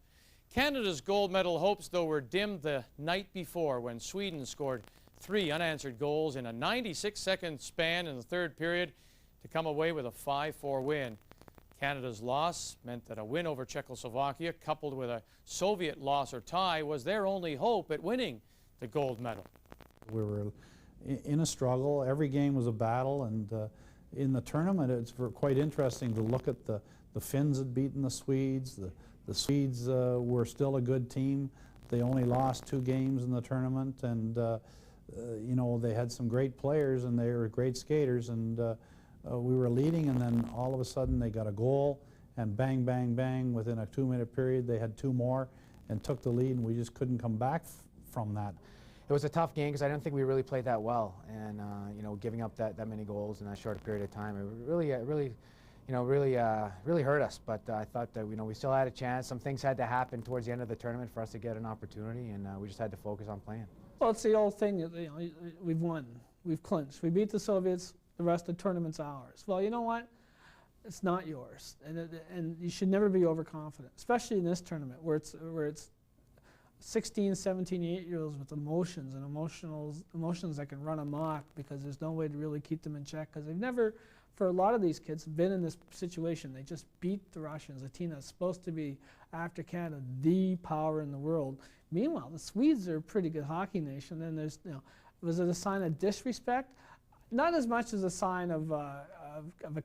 Canada's gold medal hopes, though, were dimmed the night before when Sweden scored 3 unanswered goals in a 96-second span in the 3rd period to come away with a 5-4 win. Canada's loss meant that a win over Czechoslovakia, coupled with a Soviet loss or tie, was their only hope at winning the gold medal. We were in a struggle. Every game was a battle, and in the tournament it's quite interesting to look at the Finns had beaten the Swedes. The Swedes were still a good team. They only lost 2 games in the tournament, and you know, they had some great players and they were great skaters, and we were leading, and then all of a sudden they got a goal, and bang, bang, bang, within a 2-minute period they had 2 more and took the lead, and we just couldn't come back from that. It was a tough game because I didn't think we really played that well, and you know, giving up that many goals in that short period of time, it really hurt us. But I thought that we still had a chance. Some things had to happen towards the end of the tournament for us to get an opportunity, and we just had to focus on playing. Well, it's the old thing. We've won. We've clinched. We beat the Soviets. The rest of the tournament's ours. Well, you know what? it's not yours, and you should never be overconfident, especially in this tournament where it's 16, 17, 8-year-olds with emotions and emotions that can run amok because there's no way to really keep them in check because they've never, for a lot of these kids, been in this situation. They just beat the Russians, a team that's supposed to be, after Canada, the power in the world. Meanwhile, the Swedes are a pretty good hockey nation, and there's, was it a sign of disrespect? Not as much as a sign of a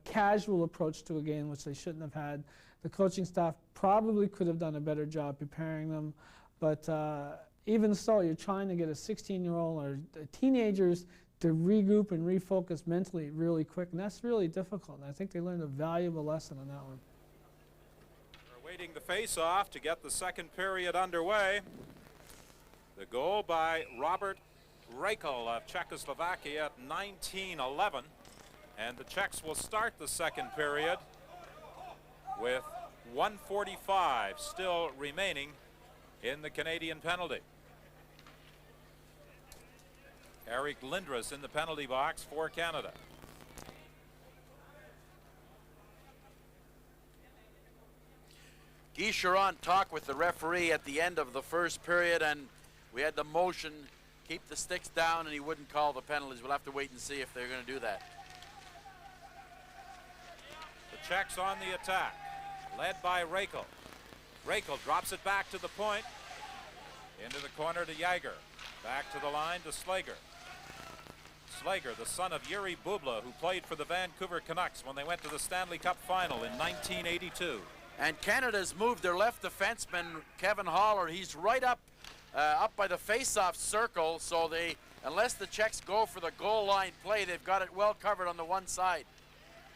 casual approach to a game, which they shouldn't have had. The coaching staff probably could have done a better job preparing them. But even so, you're trying to get a 16-year-old or teenagers to regroup and refocus mentally really quick, and that's really difficult. And I think they learned a valuable lesson on that one. We're waiting the face-off to get the second period underway. The goal by Robert Rekel of Czechoslovakia at 19:11, and the Czechs will start the second period with 1:45 still remaining in the Canadian penalty. Eric Lindros in the penalty box for Canada. Guy Charon talked with the referee at the end of the first period, and we had the motion, keep the sticks down, and he wouldn't call the penalties. We'll have to wait and see if they're going to do that. The Czechs on the attack, led by Rekel. Rekel drops it back to the point. Into the corner to Jaeger. Back to the line to Slager. Slager, the son of Yuri Bubla, who played for the Vancouver Canucks when they went to the Stanley Cup final in 1982. And Canada's moved their left defenseman, Kevin Haller. He's right up by the face-off circle, so unless the Czechs go for the goal line play, they've got it well covered on the one side.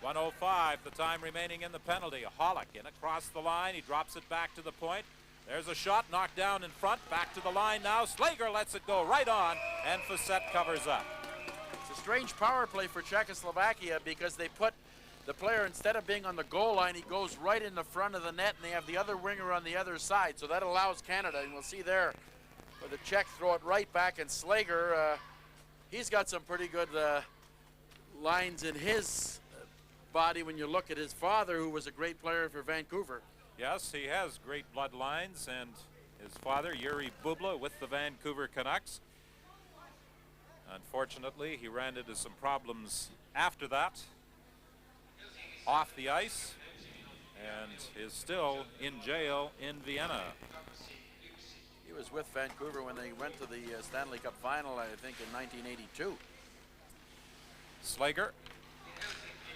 1:05, the time remaining in the penalty. Hollick in across the line. He drops it back to the point. There's a shot knocked down in front. Back to the line now. Slager lets it go right on, and Facette covers up. It's a strange power play for Czechoslovakia because they put the player, instead of being on the goal line, he goes right in the front of the net, and they have the other winger on the other side. So that allows Canada, and we'll see there where the Czechs throw it right back, and Slager, he's got some pretty good lines in his body when you look at his father, who was a great player for Vancouver. Yes, he has great bloodlines, and his father, Yuri Bubla, with the Vancouver Canucks. Unfortunately, he ran into some problems after that off the ice and is still in jail in Vienna. He was with Vancouver when they went to the Stanley Cup final, I think, in 1982. Slager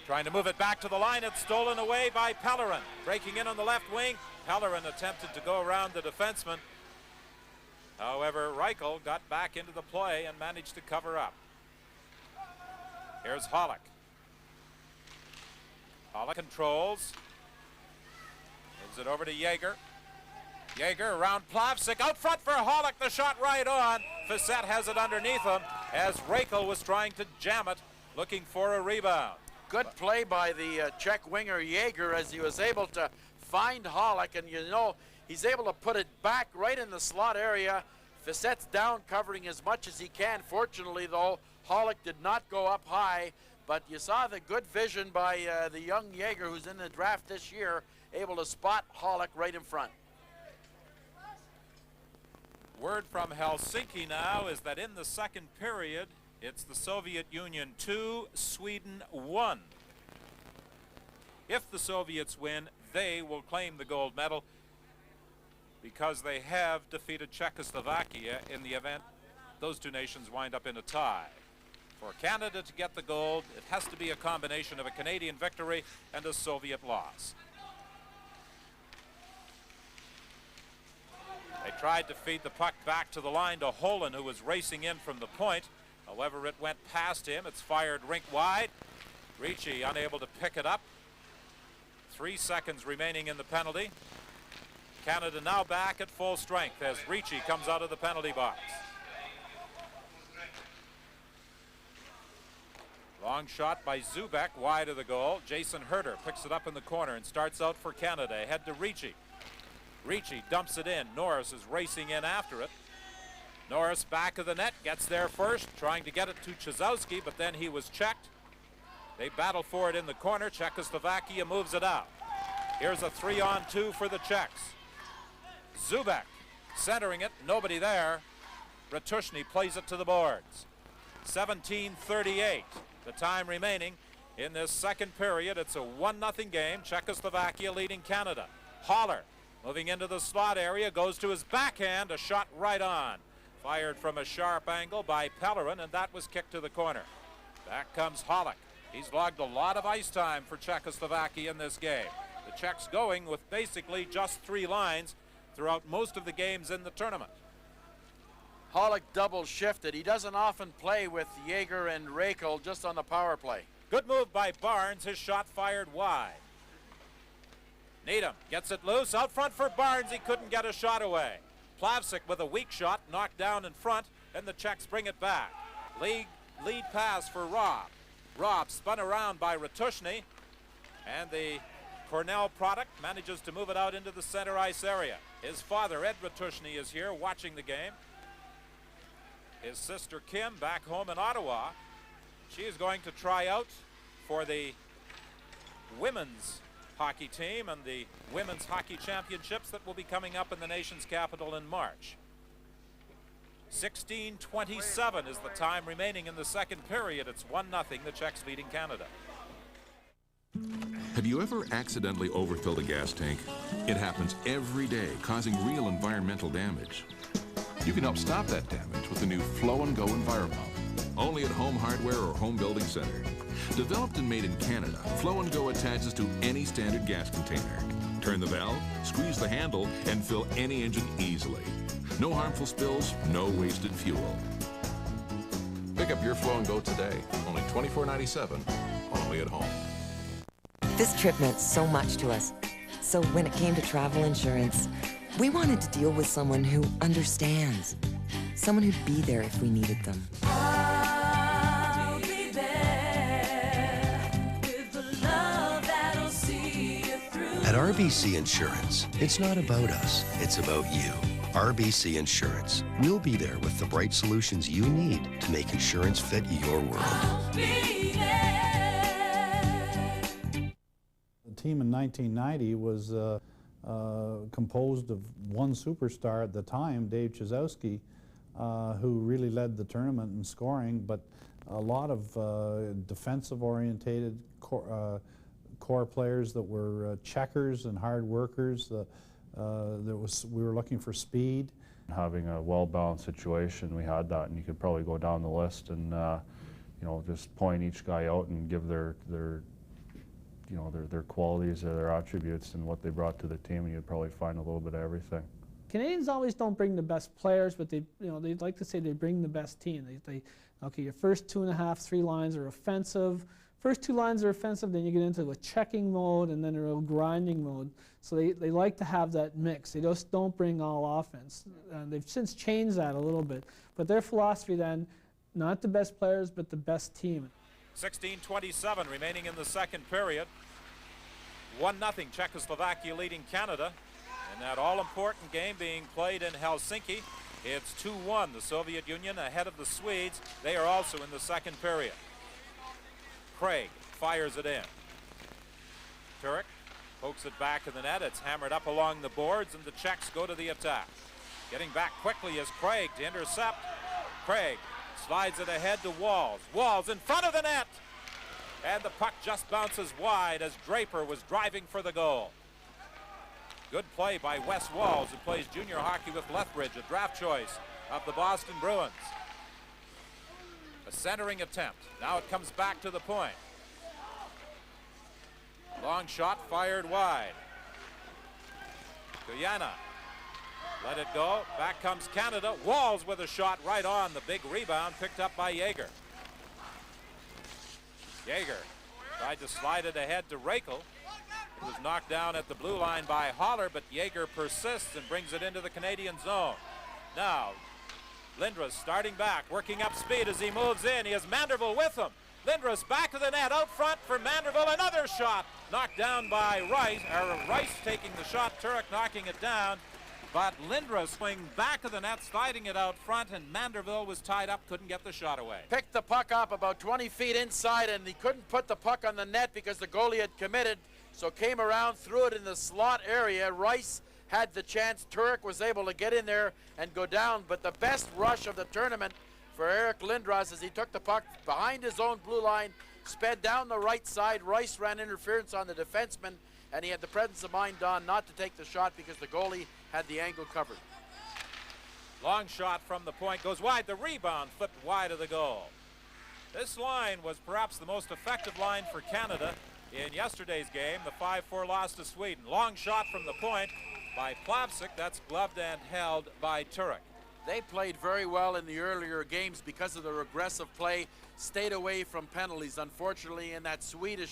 trying to move it back to the line. It's stolen away by Pellerin. Breaking in on the left wing. Pellerin attempted to go around the defenseman. However, Reichel got back into the play and managed to cover up. Here's Hollick. Hollick controls. Gives it over to Jaeger. Jaeger around Plavsic. Out front for Hollick. The shot right on. Facette has it underneath him as Reichel was trying to jam it, looking for a rebound. Good play by the Czech winger Jaeger as he was able to find Hollick, and you know he's able to put it back right in the slot area. Facette's down covering as much as he can. Fortunately, though, Hollick did not go up high, but you saw the good vision by the young Jaeger, who's in the draft this year, able to spot Hollick right in front. Word from Helsinki now is that in the second period, it's the Soviet Union 2, Sweden 1. If the Soviets win, they will claim the gold medal because they have defeated Czechoslovakia in the event those two nations wind up in a tie. For Canada to get the gold, it has to be a combination of a Canadian victory and a Soviet loss. They tried to feed the puck back to the line to Holland, who was racing in from the point. However, it went past him. It's fired rink wide. Ricci unable to pick it up. 3 seconds remaining in the penalty. Canada now back at full strength as Ricci comes out of the penalty box. Long shot by Zubek wide of the goal. Jason Herter picks it up in the corner and starts out for Canada. Ahead to Ricci. Ricci dumps it in. Norris is racing in after it. Norris back of the net, gets there first, trying to get it to Chazowski, but then he was checked. They battle for it in the corner. Czechoslovakia moves it out. Here's a 3-on-2 for the Czechs. Zubek centering it, nobody there. Ratushny plays it to the boards. 17:38, the time remaining in this second period. It's a 1-0 game. Czechoslovakia leading Canada. Haller moving into the slot area, goes to his backhand, a shot right on. Fired from a sharp angle by Pellerin, and that was kicked to the corner. Back comes Hollick. He's logged a lot of ice time for Czechoslovakia in this game. The Czechs going with basically just 3 lines throughout most of the games in the tournament. Hollick double shifted. He doesn't often play with Jaeger and Rakel just on the power play. Good move by Barnes. His shot fired wide. Needham gets it loose. Out front for Barnes. He couldn't get a shot away. Plavsic with a weak shot knocked down in front, and the Czechs bring it back. Lead pass for Robb. Robb spun around by Ratushny, and the Cornell product manages to move it out into the center ice area. His father, Ed Ratushny, is here watching the game. His sister, Kim, back home in Ottawa. She is going to try out for the women's hockey team and the women's hockey championships that will be coming up in the nation's capital in March. 16:27 is the time remaining in the second period. It's 1-0, the Czechs leading Canada. Have you ever accidentally overfilled a gas tank? It happens every day, causing real environmental damage. You can help stop that damage with the new Flow and Go EnviroPump. Only at Home Hardware or Home Building Center. Developed and made in Canada, Flow and Go attaches to any standard gas container. Turn the valve, squeeze the handle, and fill any engine easily. No harmful spills, no wasted fuel. Pick up your Flow and Go today. Only $24.97, only at home. This trip meant so much to us. So when it came to travel insurance, we wanted to deal with someone who understands. Someone who'd be there if we needed them. I'll be there with the love that'll see you through. At RBC Insurance, it's not about us, it's about you. RBC Insurance. We'll be there with the bright solutions you need to make insurance fit your world. I'll be there. The team in 1990 was composed of one superstar at the time, Dave Chizowski, who really led the tournament in scoring, but a lot of defensive-orientated core players that were checkers and hard workers. We were looking for speed. Having a well-balanced situation, we had that, and you could probably go down the list and you know, just point each guy out and give their qualities or their attributes and what they brought to the team, and you'd probably find a little bit of everything. Canadians always don't bring the best players, but they'd like to say they bring the best team. Okay, your first 2.5, 3 lines are offensive. First 2 lines are offensive, then you get into a checking mode and then a real grinding mode. So they like to have that mix. They just don't bring all offense. And they've since changed that a little bit. But their philosophy then, not the best players, but the best team. 16:27 remaining in the second period. 1-0 Czechoslovakia leading Canada. In that all-important game being played in Helsinki, it's 2-1, the Soviet Union ahead of the Swedes. They are also in the second period. Craig fires it in. Turek pokes it back in the net. It's hammered up along the boards, and the Czechs go to the attack. Getting back quickly is Craig to intercept. Craig slides it ahead to Walls. Walls in front of the net! And the puck just bounces wide as Draper was driving for the goal. Good play by Wes Walls, who plays junior hockey with Lethbridge, a draft choice of the Boston Bruins. A centering attempt. Now it comes back to the point. Long shot fired wide. Guyana let it go. Back comes Canada. Walls with a shot right on. The big rebound picked up by Jaeger. Jaeger tried to slide it ahead to Rakel. It was knocked down at the blue line by Haller, but Jaeger persists and brings it into the Canadian zone. Now, Lindros starting back, working up speed as he moves in. He has Manderville with him. Lindros back to the net, out front for Manderville. Another shot knocked down by Rice. Rice taking the shot, Turek knocking it down. but Lindros swing back of the net, sliding it out front, and Manderville was tied up, couldn't get the shot away. Picked the puck up about 20 feet inside, and he couldn't put the puck on the net because the goalie had committed, so came around, threw it in the slot area. Rice had the chance. Turek was able to get in there and go down, but the best rush of the tournament for Eric Lindros as he took the puck behind his own blue line, sped down the right side. Rice ran interference on the defenseman, and he had the presence of mind, Don, not to take the shot because the goalie had the angle covered. Long shot from the point, goes wide. The rebound flipped wide of the goal. This line was perhaps the most effective line for Canada in yesterday's game, the 5-4 loss to Sweden. Long shot from the point by Plavsic. That's gloved and held by Turek. They played very well in the earlier games because of their aggressive play, stayed away from penalties. Unfortunately, in that Sweden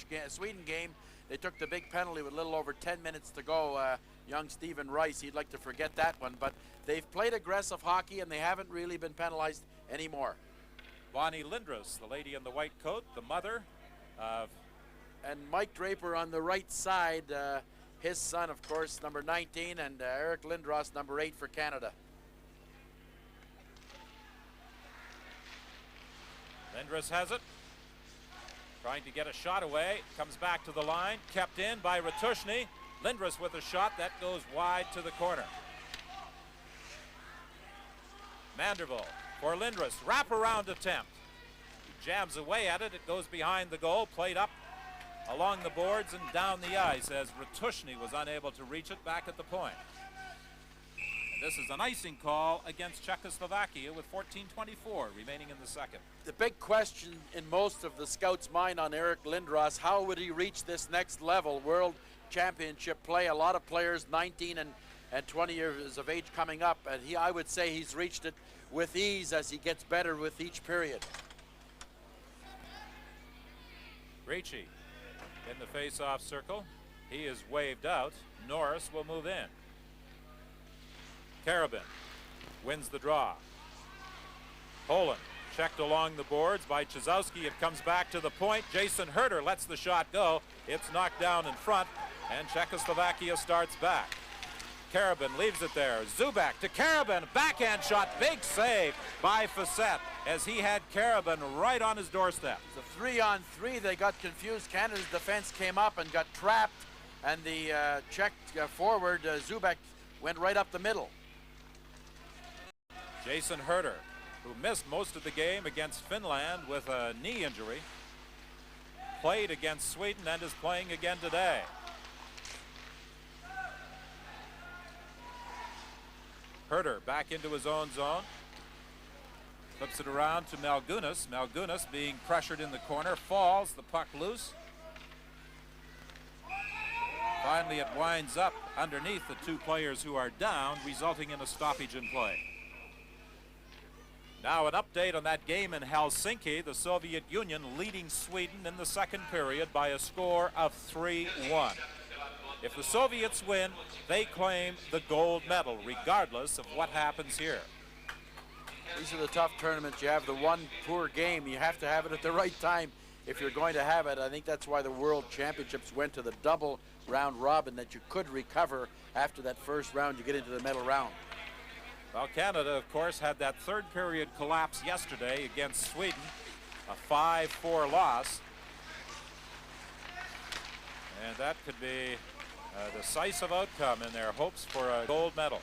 game, they took the big penalty with a little over 10 minutes to go. Young Stephen Rice, he'd like to forget that one, but they've played aggressive hockey and they haven't really been penalized anymore. Bonnie Lindros, the lady in the white coat, the mother of... And Mike Draper on the right side, his son, of course, number 19, and Eric Lindros, number 8 for Canada. Lindros has it, trying to get a shot away, comes back to the line, kept in by Ratushny. Lindros with a shot that goes wide to the corner. Manderville for Lindros, wraparound attempt. He jabs away at it, it goes behind the goal, played up along the boards and down the ice as Ratushny was unable to reach it back at the point. And this is an icing call against Czechoslovakia with 14:24 remaining in the second. The big question in most of the scouts' mind on Eric Lindros, how would he reach this next level, World Championship play? A lot of players 19 and 20 years of age coming up, and I would say he's reached it with ease as he gets better with each period. Ricci in the face-off circle. He is waved out. Norris will move in. Karabin wins the draw. Poland checked along the boards by Chizowski. It comes back to the point. Jason Herter lets the shot go. It's knocked down in front, and Czechoslovakia starts back. Karabin leaves it there. Zubak to Karabin. Backhand shot. Big save by Facette as he had Karabin right on his doorstep. The 3-on-3, they got confused. Canada's defense came up and got trapped, and the Czech forward, Zubak, went right up the middle. Jason Herter, who missed most of the game against Finland with a knee injury, played against Sweden and is playing again today. Herter back into his own zone. Flips it around to Malgunas. Malgunas being pressured in the corner. Falls, the puck loose. Finally it winds up underneath the two players who are down, resulting in a stoppage in play. Now an update on that game in Helsinki. The Soviet Union leading Sweden in the second period by a score of 3-1. If the Soviets win, they claim the gold medal, regardless of what happens here. These are the tough tournaments. You have the one poor game. You have to have it at the right time if you're going to have it. I think that's why the World Championships went to the double round robin, that you could recover after that first round. You get into the medal round. Well, Canada, of course, had that third period collapse yesterday against Sweden, a 5-4 loss. And that could be a decisive outcome in their hopes for a gold medal.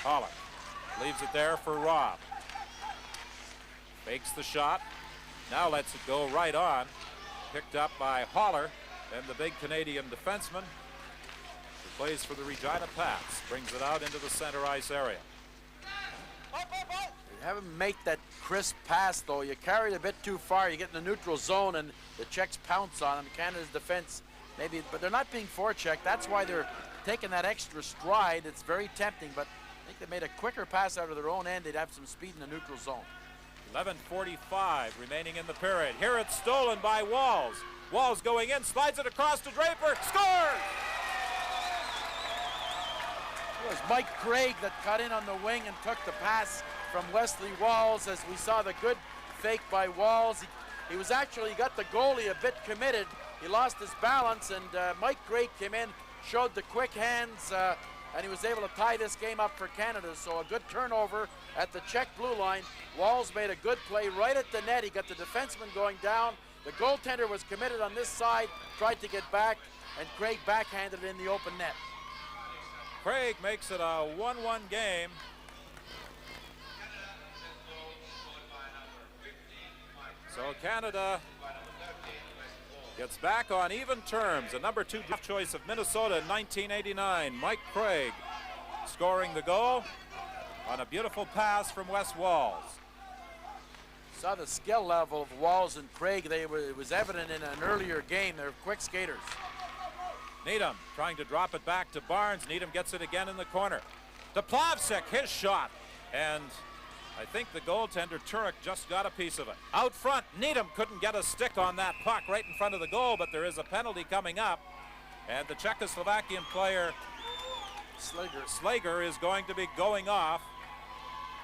Pollock leaves it there for Robb. Fakes the shot. Now lets it go right on. Picked up by Haller and the big Canadian defenseman who plays for the Regina Pats. Brings it out into the center ice area. You haven't make that crisp pass, though. You carry it a bit too far. You get in the neutral zone, and the Czechs pounce on them. Canada's defense, maybe, but they're not being forechecked. That's why they're taking that extra stride. It's very tempting, but I think they made a quicker pass out of their own end. They'd have some speed in the neutral zone. 11:45 remaining in the period. Here it's stolen by Walls. Walls going in, slides it across to Draper, scores! It was Mike Craig that cut in on the wing and took the pass from Wesley Walls, as we saw the good fake by Walls. He got the goalie a bit committed. he lost his balance, and Mike Craig came in, showed the quick hands, and he was able to tie this game up for Canada. So a good turnover at the Czech blue line. Walls made a good play right at the net. He got the defenseman going down. The goaltender was committed on this side, tried to get back, and Craig backhanded it in the open net. Craig makes it a 1-1 game. So Canada gets back on even terms. A number 2 draft choice of Minnesota in 1989, Mike Craig, scoring the goal on a beautiful pass from Wes Walls. Saw the skill level of Walls and Craig. It was evident in an earlier game. They're quick skaters. Needham trying to drop it back to Barnes. Needham gets it again in the corner. To Plavsic, his shot. And I think the goaltender, Turek, just got a piece of it. Out front, Needham couldn't get a stick on that puck right in front of the goal, but there is a penalty coming up. And the Czechoslovakian player, Slager, is going to be going off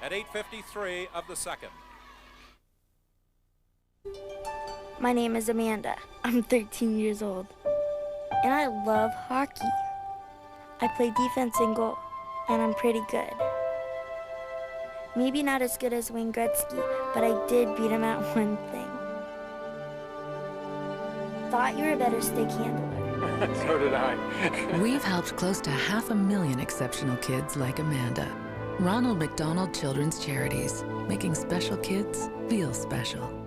at 8:53 of the second. My name is Amanda. I'm 13 years old, and I love hockey. I play defense and goal, and I'm pretty good. Maybe not as good as Wayne Gretzky, but I did beat him at one thing. Thought you were a better stick handler. So did I. We've helped close to 500,000 exceptional kids like Amanda. Ronald McDonald Children's Charities, making special kids feel special.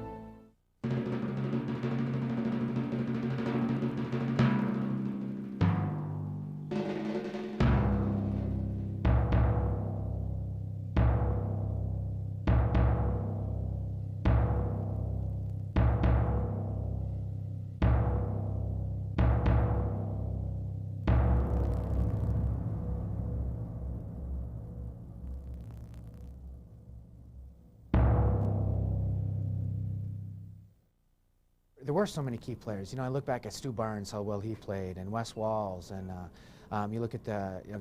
There were so many key players. You know, I look back at Stu Barnes, how well he played, and Wes Walls, and you look at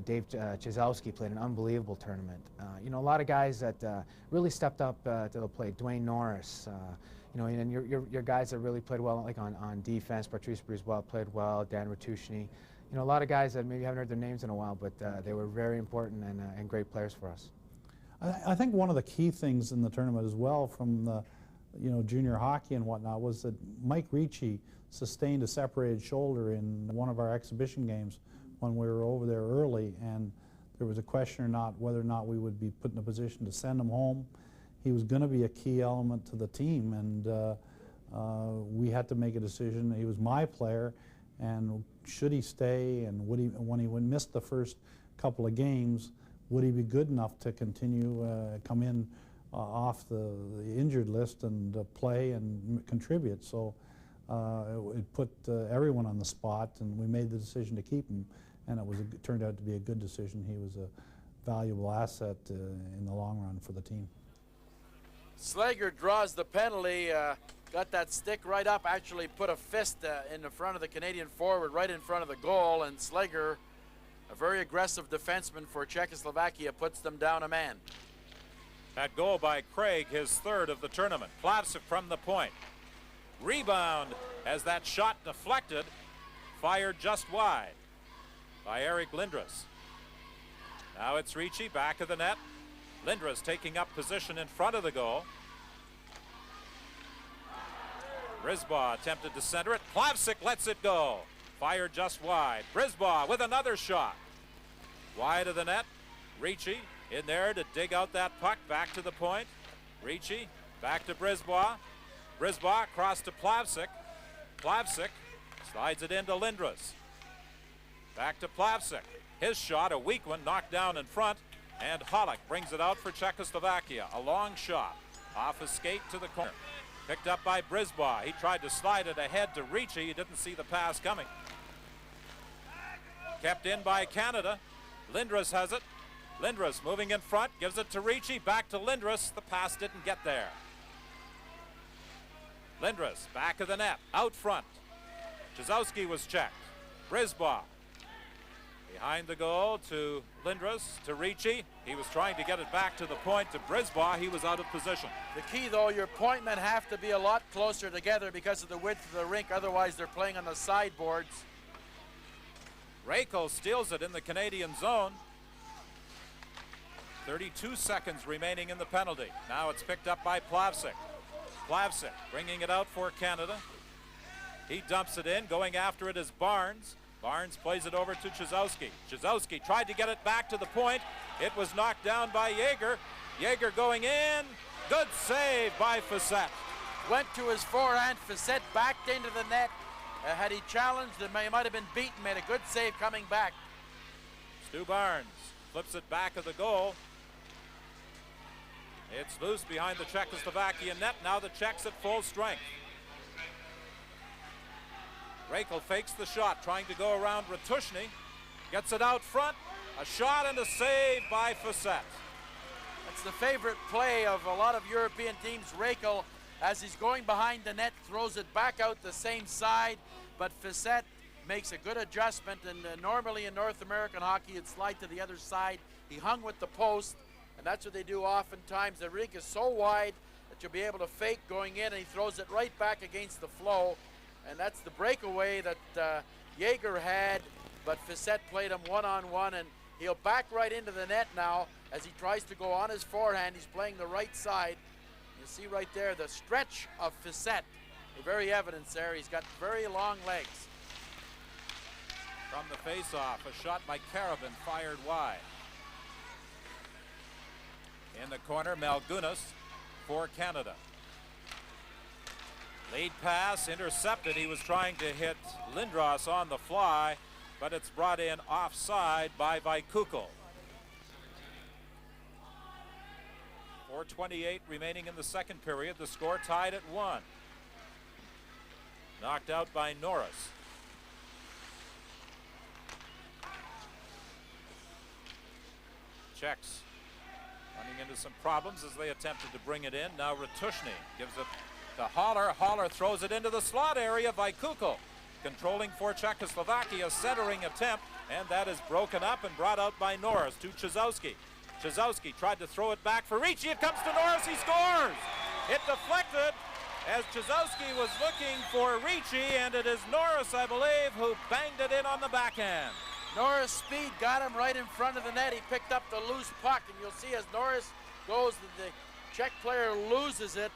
Dave Czechoslovaki played an unbelievable tournament. You know, a lot of guys that really stepped up to the plate. Dwayne Norris, you know, and your guys that really played well, like on defense. Patrice Brisebois played well. Dan Ratushny. You know, a lot of guys that maybe haven't heard their names in a while, but they were very important and great players for us. I think one of the key things in the tournament as well, from the junior hockey and whatnot, was that Mike Ricci sustained a separated shoulder in one of our exhibition games when we were over there early, and there was a question or not whether or not we would be put in a position to send him home. He was going to be a key element to the team, and we had to make a decision. He was my player, and should he stay, and would he, when he missed the first couple of games, would he be good enough to continue, come in off the injured list and play and contribute. So it put everyone on the spot, and we made the decision to keep him, and it turned out to be a good decision. He was a valuable asset in the long run for the team. Slager draws the penalty, got that stick right up, actually put a fist in the front of the Canadian forward, right in front of the goal, and Slager, a very aggressive defenseman for Czechoslovakia, puts them down a man. That goal by Craig, his third of the tournament. Plavsic from the point. Rebound as that shot deflected, fired just wide by Eric Lindros. Now it's Ricci back of the net. Lindros taking up position in front of the goal. Brisebois attempted to center it. Plavsic lets it go. Fired just wide. Brisebois with another shot. Wide of the net. Ricci in there to dig out that puck, back to the point. Ricci, back to Brisebois. Brisebois across to Plavsic. Plavsic slides it into Lindros. Back to Plavsic. His shot, a weak one, knocked down in front, and Hollick brings it out for Czechoslovakia. A long shot off his skate to the corner. Picked up by Brisebois. He tried to slide it ahead to Ricci. He didn't see the pass coming. Kept in by Canada. Lindros has it. Lindros moving in front, gives it to Ricci, back to Lindros. The pass didn't get there. Lindros, back of the net, out front. Czechoslovaki was checked. Brisebois Behind the goal to Lindros, to Ricci. He was trying to get it back to the point to Brisbois. He was out of position. The key, though, your point men have to be a lot closer together because of the width of the rink. Otherwise, they're playing on the sideboards. Rekel steals it in the Canadian zone. 32 seconds remaining in the penalty. Now it's picked up by Plavsic. Plavsic bringing it out for Canada. He dumps it in. Going after it is Barnes. Barnes plays it over to Czechoslovaki. Czechoslovaki tried to get it back to the point. It was knocked down by Jaeger. Jaeger going in. Good save by Facette. Went to his forehand. Facette backed into the net. Had he challenged, he might have been beaten. Made a good save coming back. Stu Barnes flips it back of the goal. It's loose behind the Czechoslovakian net. Now the Czechs at full strength. Rekel fakes the shot, trying to go around Ratushny. Gets it out front. A shot and a save by Facette. That's the favorite play of a lot of European teams. Rekel, as he's going behind the net, throws it back out the same side, but Facette makes a good adjustment, and normally in North American hockey, it'd slide to the other side. He hung with the post, and that's what they do oftentimes. The rink is so wide that you'll be able to fake going in, and he throws it right back against the flow. And that's the breakaway that Jaeger had, but Facette played him one-on-one, and he'll back right into the net now as he tries to go on his forehand. He's playing the right side. You see right there the stretch of Facette. Very evident there. He's got very long legs. From the face-off, a shot by Karabin fired wide. In the corner, Malgunas for Canada. Lead pass intercepted. He was trying to hit Lindros on the fly, but it's brought in offside by Vaikukul. 4:28 remaining in the second period. The score tied at 1. Knocked out by Norris. Czechs running into some problems as they attempted to bring it in. Now Ratushny gives it to Haller. Haller throws it into the slot area. Vaikukul controlling for Czechoslovakia, centering attempt, and that is broken up and brought out by Norris to Czechoslovaki. Czechoslovaki tried to throw it back for Ricci. It comes to Norris. He scores. It deflected as Czechoslovaki was looking for Ricci, and it is Norris, I believe, who banged it in on the backhand. Norris' speed got him right in front of the net. He picked up the loose puck, and you'll see as Norris goes, the Czech player loses it.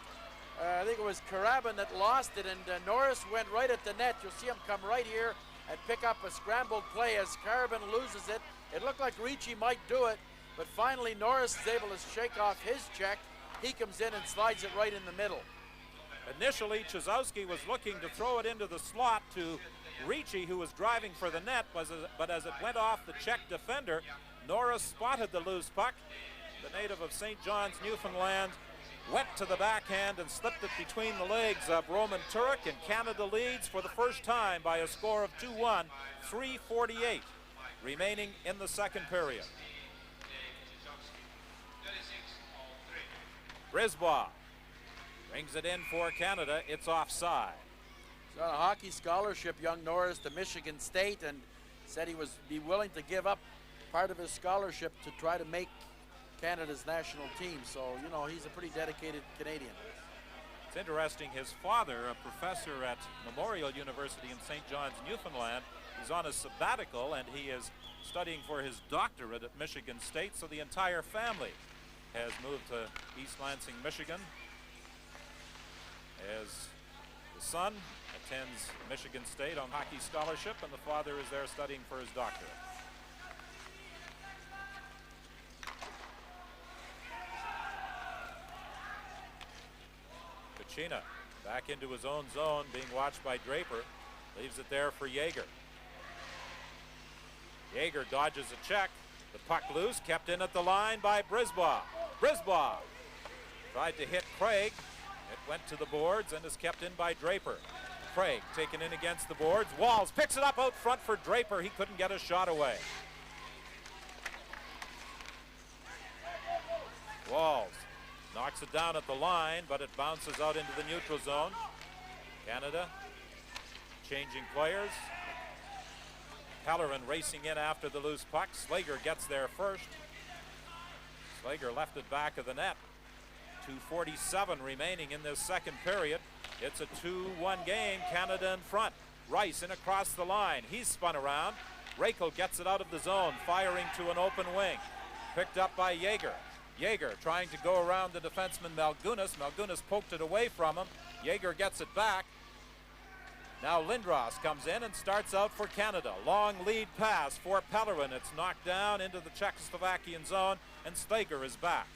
I think it was Karabin that lost it, and Norris went right at the net. You'll see him come right here and pick up a scrambled play as Karabin loses it. It looked like Ricci might do it, but finally Norris is able to shake off his Czech. He comes in and slides it right in the middle. Initially, Czechoslovaki was looking to throw it into the slot to Ricci, who was driving for the net, but as it went off the Czech defender, Norris spotted the loose puck. The native of St. John's, Newfoundland, went to the backhand and slipped it between the legs of Roman Turek, and Canada leads for the first time by a score of 2-1, 3:48 remaining in the second period. Brisbois brings it in for Canada. It's offside. He's on a hockey scholarship, young Norris, to Michigan State, and said he was be willing to give up part of his scholarship to try to make Canada's national team. So, you know, he's a pretty dedicated Canadian. It's interesting, his father, a professor at Memorial University in St. John's, Newfoundland, is on a sabbatical, and he is studying for his doctorate at Michigan State, so the entire family has moved to East Lansing, Michigan, as the son attends Michigan State on hockey scholarship, and the father is there studying for his doctorate. Kachina back into his own zone, being watched by Draper. Leaves it there for Jaeger. Jaeger dodges a check. The puck loose, kept in at the line by Brisbois. Brisbois tried to hit Craig. It went to the boards and is kept in by Draper. Craig taken in against the boards. Walls picks it up out front for Draper. He couldn't get a shot away. Walls knocks it down at the line, but it bounces out into the neutral zone. Canada changing players. Pellerin racing in after the loose puck. Slager gets there first. Slager left it back of the net. 2:47 remaining in this second period. It's a 2-1 game, Canada in front. Rice in across the line. He's spun around. Rakel gets it out of the zone, firing to an open wing. Picked up by Jaeger. Jaeger trying to go around the defenseman Malgunas. Malgunas poked it away from him. Jaeger gets it back. Now Lindros comes in and starts out for Canada. Long lead pass for Pellerin. It's knocked down into the Czechoslovakian zone, and Slager is back.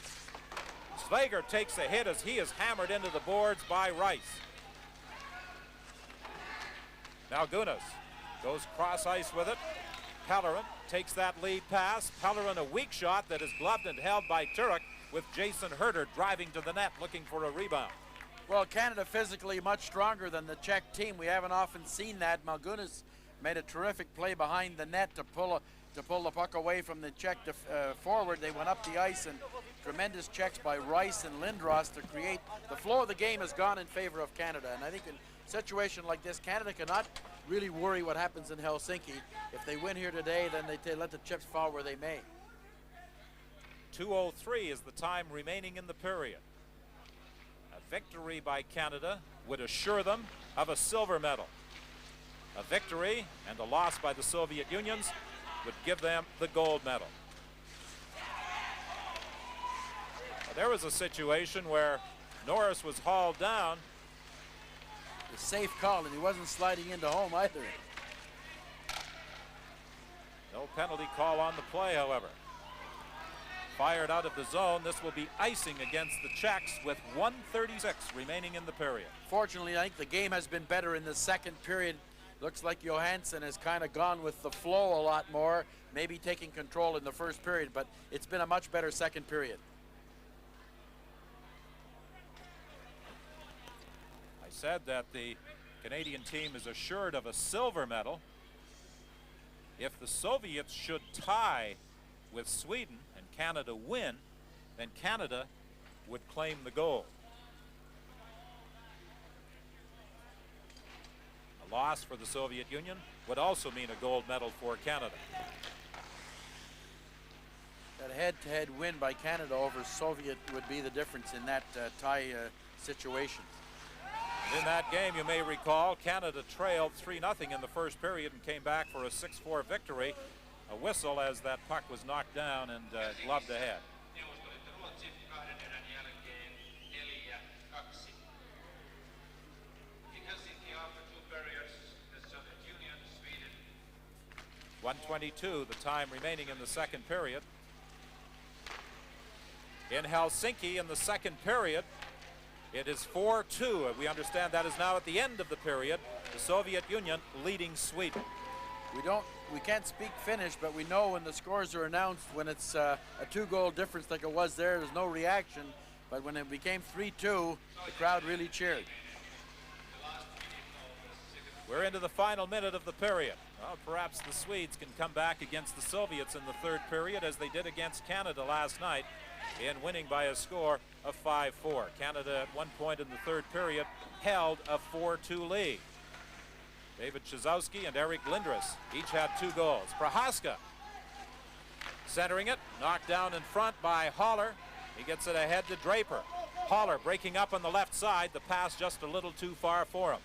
Slager takes a hit as he is hammered into the boards by Rice. Malgunas goes cross ice with it. Pellerin takes that lead pass. Pellerin a weak shot that is gloved and held by Turek, with Jason Herter driving to the net looking for a rebound. Well, Canada physically much stronger than the Czech team. We haven't often seen that. Malgunas made a terrific play behind the net to pull the puck away from the Czech forward. They went up the ice, and tremendous checks by Rice and Lindros to create. The flow of the game has gone in favor of Canada, and I think in a situation like this, Canada cannot really worry what happens in Helsinki. If they win here today, then they let the chips fall where they may. 2:03 is the time remaining in the period. A victory by Canada would assure them of a silver medal. A victory and a loss by the Soviet Unions would give them the gold medal. Now, there was a situation where Norris was hauled down. A safe call, and he wasn't sliding into home either. No penalty call on the play, however. Fired out of the zone. This will be icing against the Czechs with 1:36 remaining in the period. Fortunately, I think the game has been better in the second period. Looks like Johansson has kind of gone with the flow a lot more, maybe taking control in the first period, but it's been a much better second period. I said that the Canadian team is assured of a silver medal. If the Soviets should tie with Sweden and Canada win, then Canada would claim the gold. A loss for the Soviet Union would also mean a gold medal for Canada. That head-to-head win by Canada over Soviet would be the difference in that tie situation. In that game, you may recall, Canada trailed 3-0 in the first period and came back for a 6-4 victory. A whistle as that puck was knocked down and gloved ahead. .122, the time remaining in the second period. In Helsinki in the second period, it is 4-2. We understand that is now at the end of the period. The Soviet Union leading Sweden. We can't speak Finnish, but we know when the scores are announced, when it's a 2-goal difference like it was there's no reaction. But when it became 3-2, the crowd really cheered. We're into the final minute of the period. Well, perhaps the Swedes can come back against the Soviets in the third period as they did against Canada last night in winning by a score of 5-4. Canada at one point in the third period held a 4-2 lead. David Chizowski and Eric Lindros each had 2 goals. Prohaska centering it, knocked down in front by Haller. He gets it ahead to Draper. Haller breaking up on the left side. The pass just a little too far for him.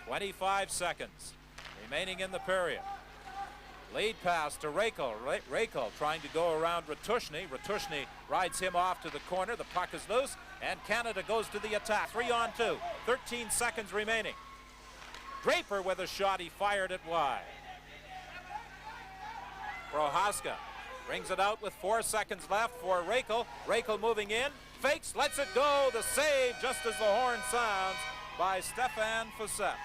25 seconds remaining in the period. Lead pass to Rakel. Rakel trying to go around Ratushny. Ratushny rides him off to the corner. The puck is loose, and Canada goes to the attack. 3-on-2. 13 seconds remaining. Draper with a shot. He fired it wide. Prohaska brings it out with 4 seconds left for Rakel. Rakel moving in. Fakes, lets it go. The save just as the horn sounds by Stefan Fossett.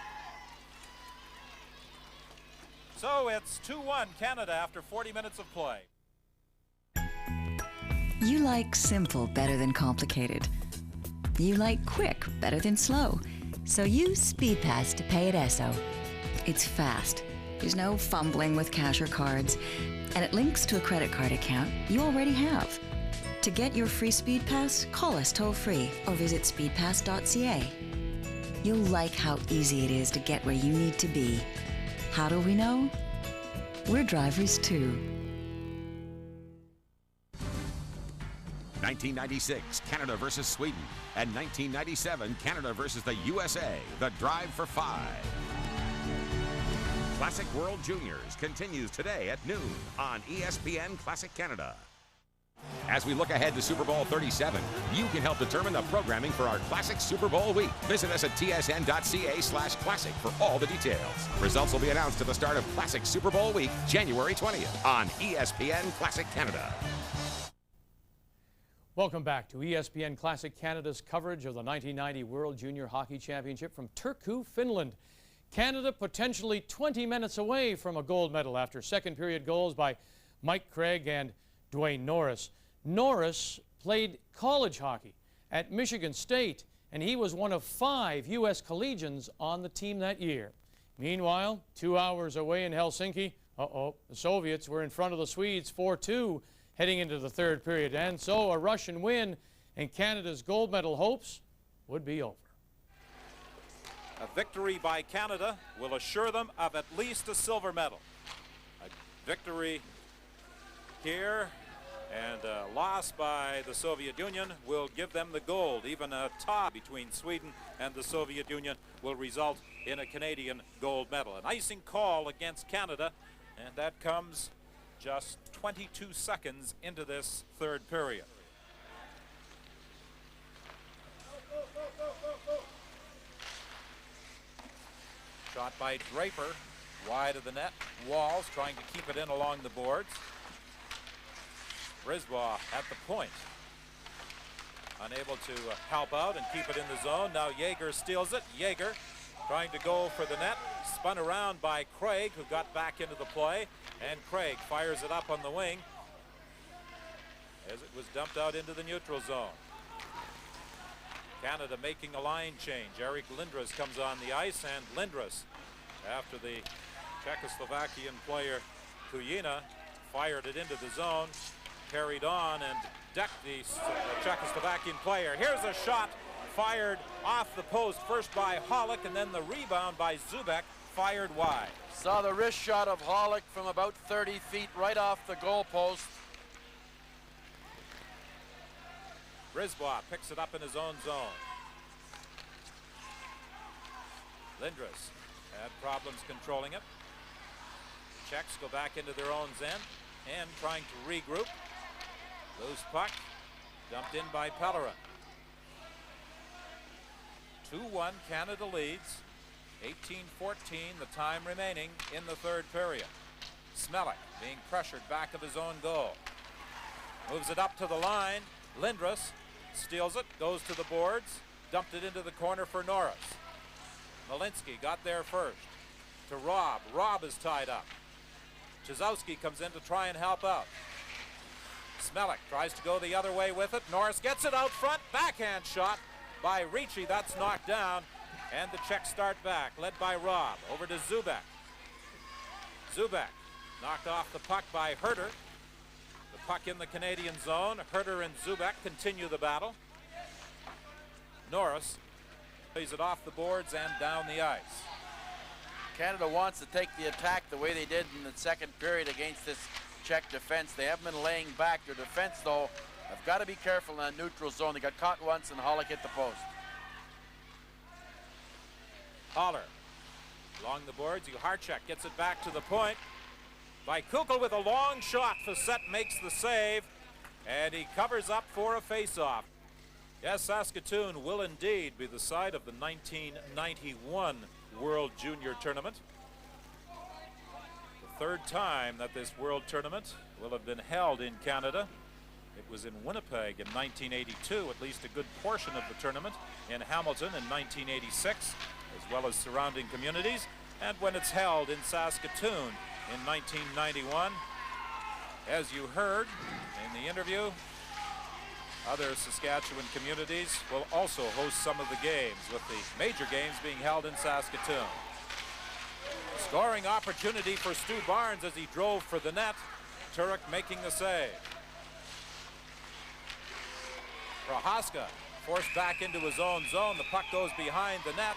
So it's 2-1 Canada after 40 minutes of play. You like simple better than complicated. You like quick better than slow. So use SpeedPass to pay at Esso. It's fast. There's no fumbling with cash or cards. And it links to a credit card account you already have. To get your free SpeedPass, call us toll-free or visit speedpass.ca. You'll like how easy it is to get where you need to be. How do we know? We're drivers too. 1996, Canada versus Sweden, and 1997, Canada versus the USA, the Drive for 5. Classic World Juniors continues today at noon on ESPN Classic Canada. As we look ahead to Super Bowl 37, you can help determine the programming for our Classic Super Bowl week. Visit us at tsn.ca/classic for all the details. Results will be announced at the start of Classic Super Bowl week, January 20th on ESPN Classic Canada. Welcome back to ESPN Classic Canada's coverage of the 1990 World Junior Hockey Championship from Turku, Finland. Canada potentially 20 minutes away from a gold medal after second period goals by Mike Craig and Dwayne Norris. Norris played college hockey at Michigan State, and he was one of 5 U.S. collegians on the team that year. Meanwhile, 2 hours away in Helsinki, the Soviets were in front of the Swedes 4-2 heading into the third period, and so a Russian win and Canada's gold medal hopes would be over. A victory by Canada will assure them of at least a silver medal. A victory here and a loss by the Soviet Union will give them the gold. Even a tie between Sweden and the Soviet Union will result in a Canadian gold medal. An icing call against Canada, and that comes just 22 seconds into this third period. Shot by Draper, wide of the net. Walls trying to keep it in along the boards. Brisbois at the point. Unable to help out and keep it in the zone. Now Yeager steals it. Yeager trying to go for the net. Spun around by Craig, who got back into the play. And Craig fires it up on the wing as it was dumped out into the neutral zone. Canada making a line change. Eric Lindros comes on the ice, and Lindros, after the Czechoslovakian player Kujina fired it into the zone, carried on and decked the Czechoslovakian player. Here's a shot fired off the post, first by Hollick, and then the rebound by Zubek, fired wide. Saw the wrist shot of Hollick from about 30 feet right off the goal post. Brisbois picks it up in his own zone. Lindros had problems controlling it. Czechs go back into their own end and trying to regroup. Loose puck dumped in by Pellerin. 2-1, Canada leads. 18-14, the time remaining in the third period. Smellick being pressured back of his own goal. Moves it up to the line. Lindros steals it, goes to the boards, dumped it into the corner for Norris. Malinsky got there first. To Robb. Robb is tied up. Chizowski comes in to try and help out. Smellick tries to go the other way with it. Norris gets it out front. Backhand shot by Ricci. That's knocked down. And the Czechs start back, led by Robb. Over to Zubek. Zubek knocked off the puck by Herter. The puck in the Canadian zone. Herter and Zubek continue the battle. Norris plays it off the boards and down the ice. Canada wants to take the attack the way they did in the second period against this Czech defense. They haven't been laying back. Their defense, though, have got to be careful in that neutral zone. They got caught once and Hollick hit the post. Holler along the boards. Uharchek gets it back to the point. By Kukal with a long shot. Facette makes the save, and he covers up for a face-off. Yes, Saskatoon will indeed be the site of the 1991 World Junior Tournament. The third time that this World Tournament will have been held in Canada. It was in Winnipeg in 1982, at least a good portion of the tournament, in Hamilton in 1986, as well as surrounding communities, and when it's held in Saskatoon in 1991. As you heard in the interview, other Saskatchewan communities will also host some of the games, with the major games being held in Saskatoon. Scoring opportunity for Stu Barnes as he drove for the net. Turek making the save. Prohaska forced back into his own zone. The puck goes behind the net.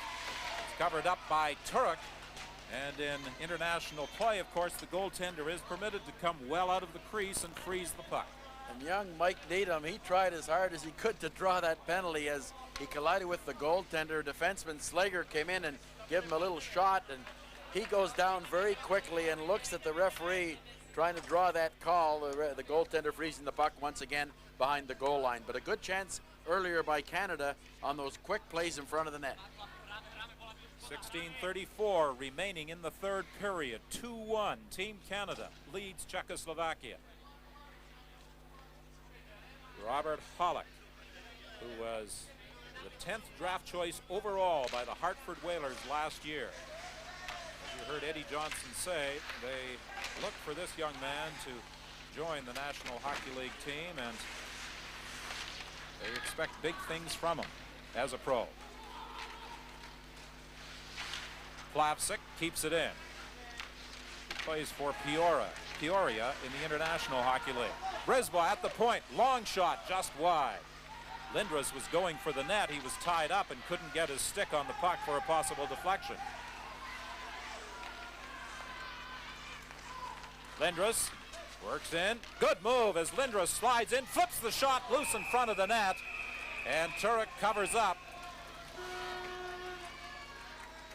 It's covered up by Turek, And in international play, of course, the goaltender is permitted to come well out of the crease and freeze the puck. And young Mike Needham, he tried as hard as he could to draw that penalty as he collided with the goaltender. Defenseman Slager came in and gave him a little shot, and he goes down very quickly and looks at the referee trying to draw that call. The goaltender freezing the puck once again behind the goal line. But a good chance earlier by Canada on those quick plays in front of the net. 16:34 remaining in the third period. 2-1. Team Canada leads Czechoslovakia. Robert Hollick, who was the 10th draft choice overall by the Hartford Whalers last year. As you heard Eddie Johnson say, they look for this young man to join the National Hockey League team, and they expect big things from him as a pro. Plavsic keeps it in. He plays for Peoria in the International Hockey League. Brisbois at the point, long shot just wide. Lindros was going for the net. He was tied up and couldn't get his stick on the puck for a possible deflection. Lindros works in. Good move as Lindros slides in, flips the shot loose in front of the net, and Turek covers up.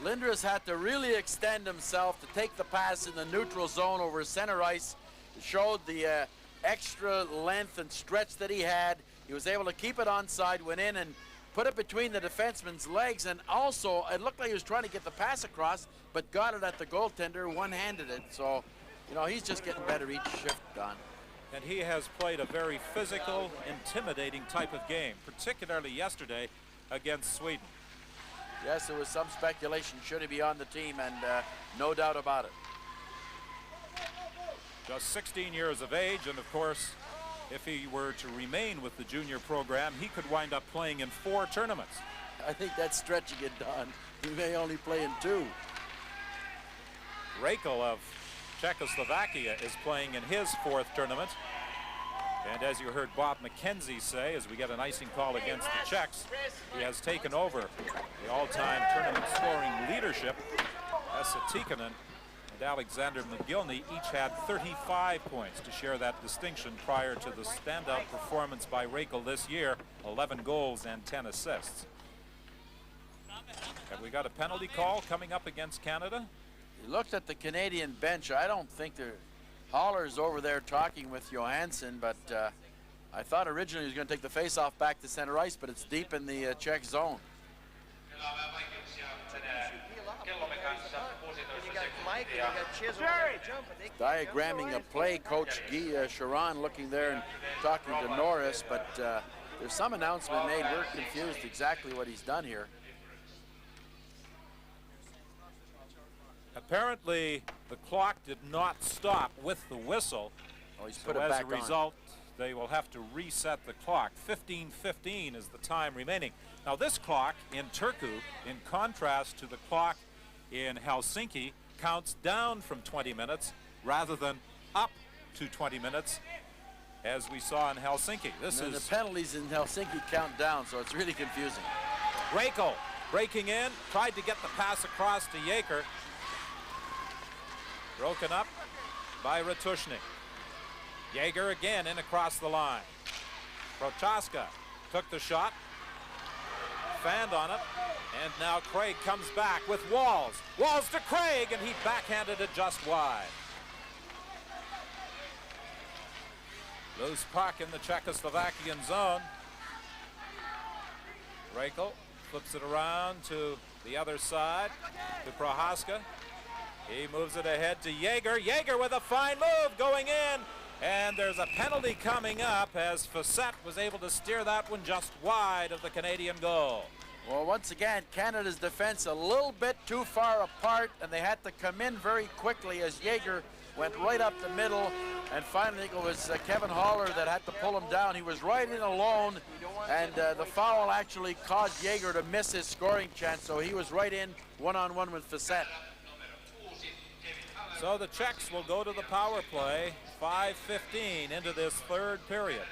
Lindros had to really extend himself to take the pass in the neutral zone over center ice. It showed the extra length and stretch that he had. He was able to keep it onside, went in and put it between the defenseman's legs, and also it looked like he was trying to get the pass across, but got it at the goaltender, one-handed it. So, you know, he's just getting better each shift, Don. And he has played a very physical, intimidating type of game, particularly yesterday against Sweden. Yes, there was some speculation, should he be on the team, and no doubt about it. Just 16 years of age, and of course, if he were to remain with the junior program, he could wind up playing in 4 tournaments. I think that's stretching it, Don. He may only play in 2. Rakel of Czechoslovakia is playing in his 4th tournament. And as you heard Bob McKenzie say, as we get an icing call against the Czechs, he has taken over the all-time tournament scoring leadership. Esa Tikkanen and Alexander McGillney each had 35 points to share that distinction prior to the standout performance by Rakel this year, 11 goals and 10 assists. Have we got a penalty call coming up against Canada? He looked at the Canadian bench. I don't think they're... Haller's over there talking with Johansson, but I thought originally he was going to take the face-off back to center ice, but it's deep in the Czech zone. Diagramming a play, Coach Guy Charon looking there and talking to Norris, but there's some announcement made. We're confused exactly what he's done here. Apparently, the clock did not stop with the whistle. Oh, he's so put it as back a result, they will have to reset the clock. 15:15 is the time remaining. Now, this clock in Turku, in contrast to the clock in Helsinki, counts down from 20 minutes rather than up to 20 minutes, as we saw in Helsinki. The penalties in Helsinki count down, so it's really confusing. Rakel breaking in, tried to get the pass across to Jaeger. Broken up by Ratushny. Jaeger again in across the line. Prochaska took the shot, fanned on it, and now Craig comes back with Walls. Walls to Craig, and he backhanded it just wide. Loose puck in the Czechoslovakian zone. Rakel flips it around to the other side, to Prohaska. He moves it ahead to Jaeger. Jaeger with a fine move going in. And there's a penalty coming up as Facette was able to steer that one just wide of the Canadian goal. Well, once again, Canada's defense a little bit too far apart, and they had to come in very quickly as Jaeger went right up the middle. And finally, it was Kevin Haller that had to pull him down. He was right in alone, and the foul actually caused Jaeger to miss his scoring chance, so he was right in one-on-one with Facette. So the Czechs will go to the power play, 5:15 into this 3rd period.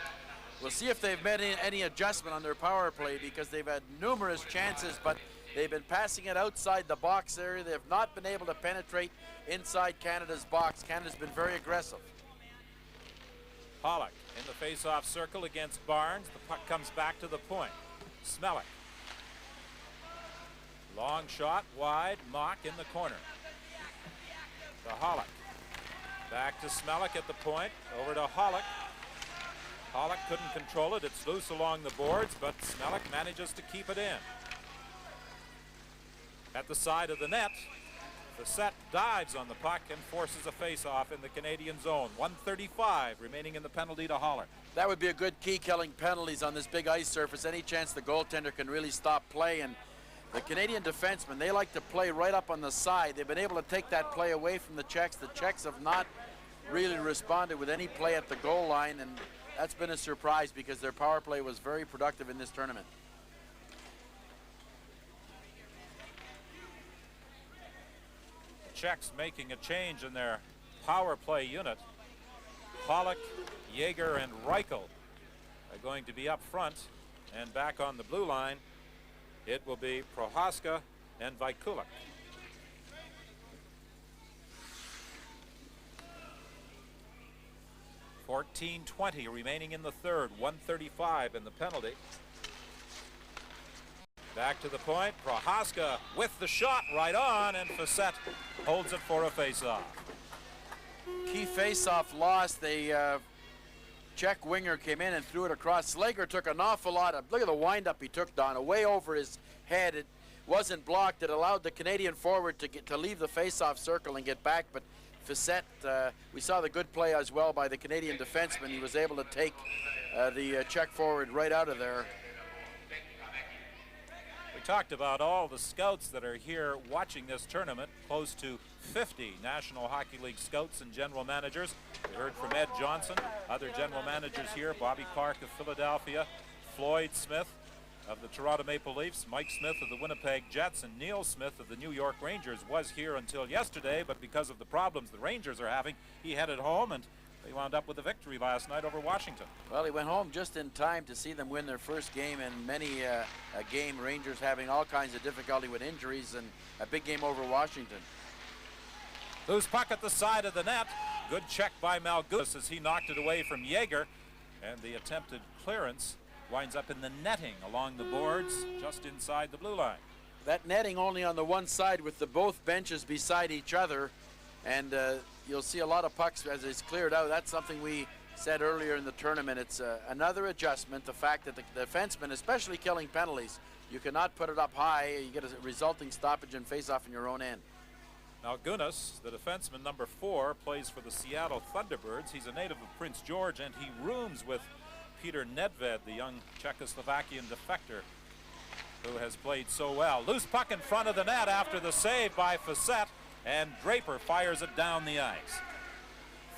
We'll see if they've made any adjustment on their power play, because they've had numerous chances, but They've been passing it outside the box area. They have not been able to penetrate inside Canada's box. Canada's been very aggressive. Pollock in the face-off circle against Barnes. The puck comes back to the point. Smellick. Long shot, wide, Mock in the corner. To Hollick. Back to Smellick at the point, over to Hollick. Hollick couldn't control it, it's loose along the boards, but Smellick manages to keep it in. At the side of the net, Facette dives on the puck and forces a face-off in the Canadian zone. 1:35 remaining in the penalty to Holler. That would be a good key, killing penalties on this big ice surface. Any chance the goaltender can really stop play, and the Canadian defensemen, they like to play right up on the side. They've been able to take that play away from the Czechs. The Czechs have not really responded with any play at the goal line, and that's been a surprise because their power play was very productive in this tournament. Czechs making a change in their power play unit. Pollock, Jaeger, and Reichel are going to be up front, and back on the blue line it will be Prohaska and Vaikulik. .14:20 remaining in the third, 1:35 in the penalty. Back to the point, Prohaska with the shot right on, and Facette holds it for a face-off. Key face-off lost. The Czech winger came in and threw it across. Slager took an awful lot of, look at the wind-up he took, Don, away over his head. It wasn't blocked. It allowed the Canadian forward to leave the face-off circle and get back, but Facette, we saw the good play as well by the Canadian defenseman. He was able to take the Czech forward right out of there. We talked about all the scouts that are here watching this tournament, close to 50 National Hockey League scouts and general managers. We heard from Ed Johnson, other general managers here, Bobby Clark of Philadelphia, Floyd Smith of the Toronto Maple Leafs, Mike Smith of the Winnipeg Jets, and Neil Smith of the New York Rangers was here until yesterday, but because of the problems the Rangers are having, he headed home, and they wound up with a victory last night over Washington. Well, he went home just in time to see them win their first game in many a game. Rangers having all kinds of difficulty with injuries, and a big game over Washington. Loose puck at the side of the net. Good check by Malgus as he knocked it away from Jaeger, and the attempted clearance winds up in the netting along the boards just inside the blue line. That netting only on the one side with the both benches beside each other, and you'll see a lot of pucks as it's cleared out. That's something we said earlier in the tournament. It's another adjustment, the fact that the defensemen, especially killing penalties, you cannot put it up high. You get a resulting stoppage and face-off in your own end. Now Gunas, the defenseman number 4, plays for the Seattle Thunderbirds. He's a native of Prince George, and he rooms with Peter Nedved, the young Czechoslovakian defector who has played so well. Loose puck in front of the net after the save by Facette, and Draper fires it down the ice.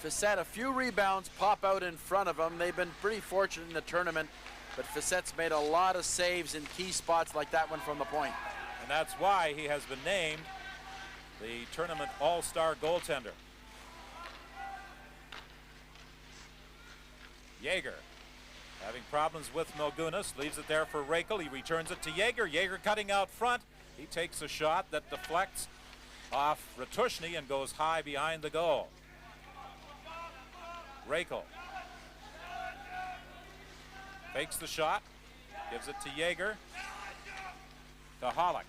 Facette, a few rebounds pop out in front of him. They've been pretty fortunate in the tournament, but Facette's made a lot of saves in key spots like that one from the point. And that's why he has been named the tournament all-star goaltender. Jaeger having problems with Malgunas, leaves it there for Reichel. He returns it to Jaeger. Jaeger cutting out front. He takes a shot that deflects off Ratushny and goes high behind the goal. Reichel fakes the shot, gives it to Jaeger, to Hollick.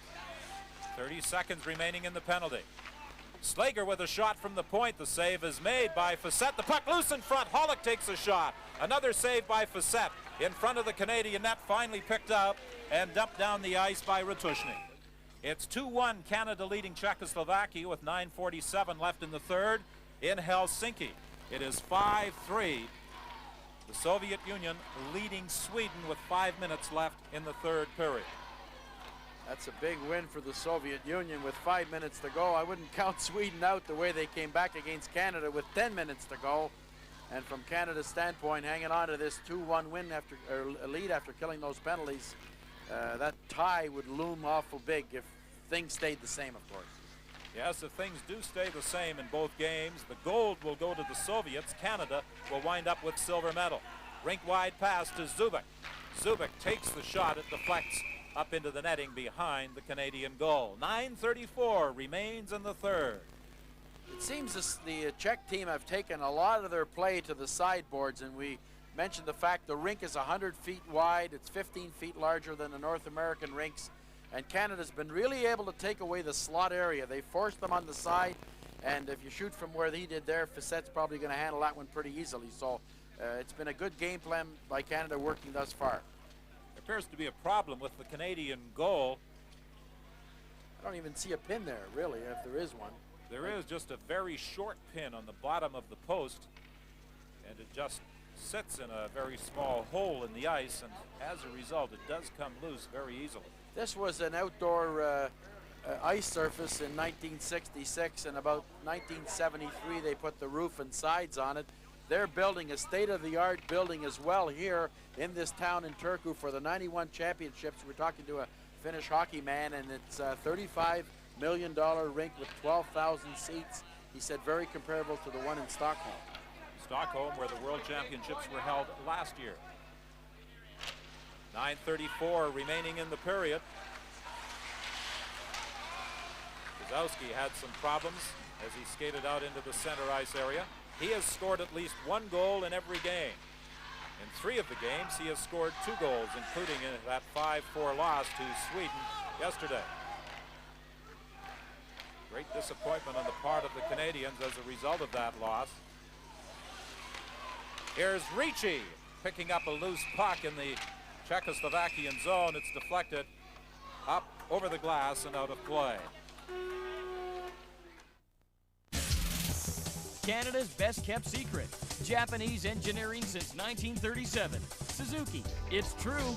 30 seconds remaining in the penalty. Slager with a shot from the point. The save is made by Facette. The puck loose in front. Hollick takes a shot. Another save by Facette in front of the Canadian net, finally picked up and dumped down the ice by Ratushny. It's 2-1 Canada leading Czechoslovakia with 9:47 left in the third in Helsinki. It is 5-3. The Soviet Union leading Sweden with 5 minutes left in the third period. That's a big win for the Soviet Union with 5 minutes to go. I wouldn't count Sweden out the way they came back against Canada with 10 minutes to go. And from Canada's standpoint, hanging on to this 2-1 win after lead after killing those penalties, that tie would loom awful big if things stayed the same, of course. Yes, if things do stay the same in both games, the gold will go to the Soviets. Canada will wind up with silver medal. Rink wide pass to Zubik. Zubik takes the shot. It deflects up into the netting behind the Canadian goal. 9:34 remains in the third. It seems the Czech team have taken a lot of their play to the sideboards, and we mentioned the fact the rink is 100 feet wide. It's 15 feet larger than the North American rinks, and Canada's been really able to take away the slot area. They forced them on the side, and if you shoot from where he did there, Fissette's probably going to handle that one pretty easily. So it's been a good game plan by Canada working thus far. There appears to be a problem with the Canadian goal. I don't even see a pin there, really, if there is one. There is just a very short pin on the bottom of the post, and it just sits in a very small hole in the ice, and as a result, it does come loose very easily. This was an outdoor ice surface in 1966, and about 1973 they put the roof and sides on it. They're building a state-of-the-art building as well here in this town in Turku for the 91 championships. We're talking to a Finnish hockey man, and it's a $35 million rink with 12,000 seats. He said very comparable to the one in Stockholm. Stockholm, where the World Championships were held last year. 9:34 remaining in the period. Czechoslovaki had some problems as he skated out into the center ice area. He has scored at least one goal in every game. In 3 of the games, he has scored 2 goals, including in that 5-4 loss to Sweden yesterday. Great disappointment on the part of the Canadians as a result of that loss. Here's Ricci picking up a loose puck in the Czechoslovakian zone. It's deflected up over the glass and out of play. Canada's best kept secret. Japanese engineering since 1937. Suzuki, it's true.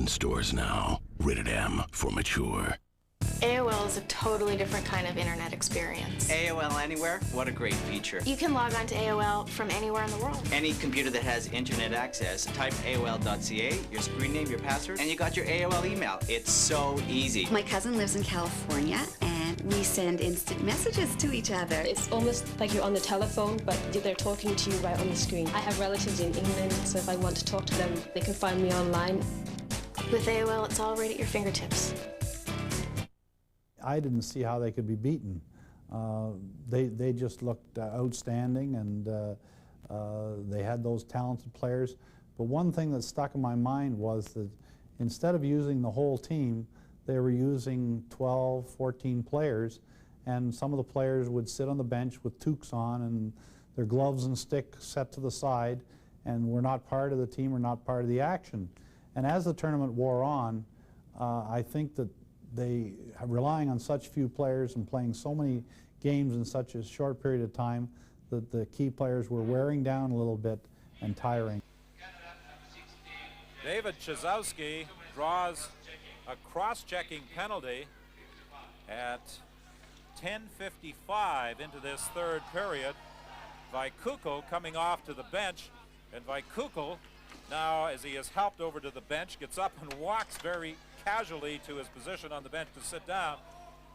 Stores now. Rated M for mature. AOL is a totally different kind of internet experience. AOL Anywhere? What a great feature. You can log on to AOL from anywhere in the world. Any computer that has internet access, type AOL.ca, your screen name, your password, and you got your AOL email. It's so easy. My cousin lives in California, and we send instant messages to each other. It's almost like you're on the telephone, but they're talking to you right on the screen. I have relatives in England, so if I want to talk to them, they can find me online. With AOL, it's all right at your fingertips. I didn't see how they could be beaten. They just looked outstanding, and they had those talented players. But one thing that stuck in my mind was that instead of using the whole team, they were using 12, 14 players, and some of the players would sit on the bench with toques on and their gloves and stick set to the side, and were not part of the team or not part of the action. And as the tournament wore on, I think that they, relying on such few players and playing so many games in such a short period of time, that the key players were wearing down a little bit and tiring. David Czechoslovaki draws a cross-checking penalty at 10:55 into this third period. Vaikukul coming off to the bench, and Vaikukul, now, as he is helped over to the bench, gets up and walks very casually to his position on the bench to sit down.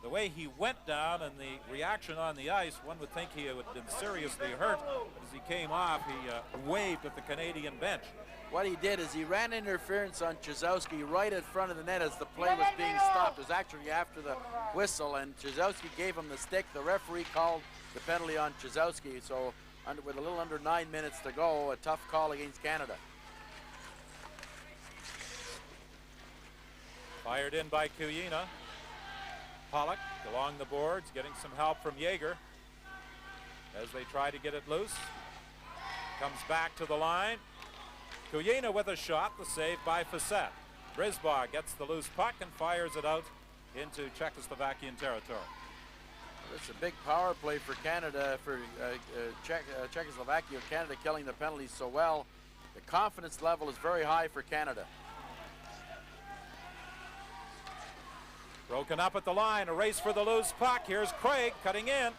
The way he went down and the reaction on the ice, one would think he would have been seriously hurt. But as he came off, he waved at the Canadian bench. What he did is he ran interference on Czechoslovaki right in front of the net as the play was being stopped. It was actually after the whistle, and Czechoslovaki gave him the stick. The referee called the penalty on Czechoslovaki. So with a little under 9 minutes to go, a tough call against Canada. Fired in by Kuyina. Pollock along the boards, getting some help from Jaeger as they try to get it loose. Comes back to the line. Kuyina with a shot, the save by Fissette. Brisbaugh gets the loose puck and fires it out into Czechoslovakian territory. It's a big power play for Canada, for Czechoslovakia. Canada killing the penalties so well. The confidence level is very high for Canada. Broken up at the line, a race for the loose puck. Here's Craig cutting in.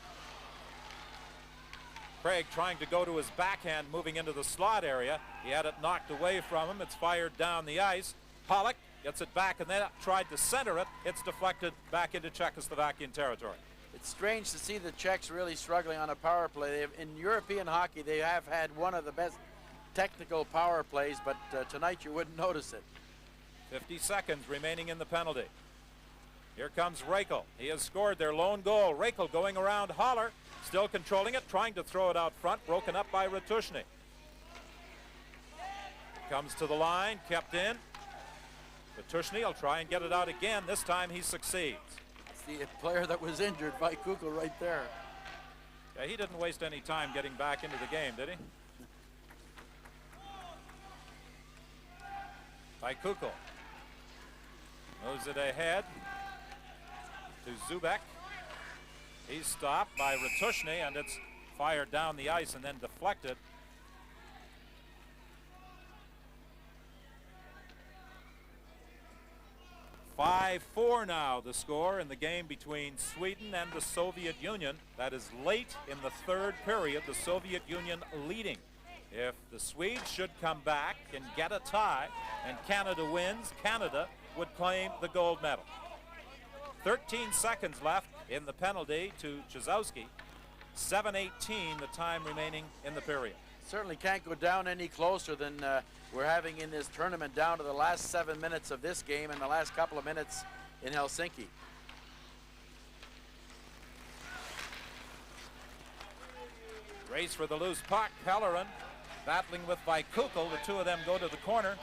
Craig trying to go to his backhand, moving into the slot area. He had it knocked away from him. It's fired down the ice. Pollock gets it back and then tried to center it. It's deflected back into Czechoslovakian territory. It's strange to see the Czechs really struggling on a power play. In European hockey, they have had one of the best technical power plays, but tonight you wouldn't notice it. 50 seconds remaining in the penalty. Here comes Reichel. He has scored their lone goal. Reichel going around Haller, still controlling it, trying to throw it out front, broken up by Ratushny. Comes to the line, kept in. Ratushny will try and get it out again. This time he succeeds. It's the player that was injured by Kukl right there. Yeah, he didn't waste any time getting back into the game, did he? By Kukl. Moves it ahead to Zubek. He's stopped by Ratushny, and it's fired down the ice and then deflected. "5-4 now the score in the game between Sweden and the Soviet Union. That is late in the third period, the Soviet Union leading. If the Swedes should come back and get a tie and Canada wins, Canada would claim the gold medal. 13 seconds left in the penalty to Czechoslovaki. 7:18 the time remaining in the period. Certainly can't go down any closer than we're having in this tournament, down to the last 7 minutes of this game and the last couple of minutes in Helsinki. Race for the loose puck. Pellerin battling with Kukl. The two of them go to the corner.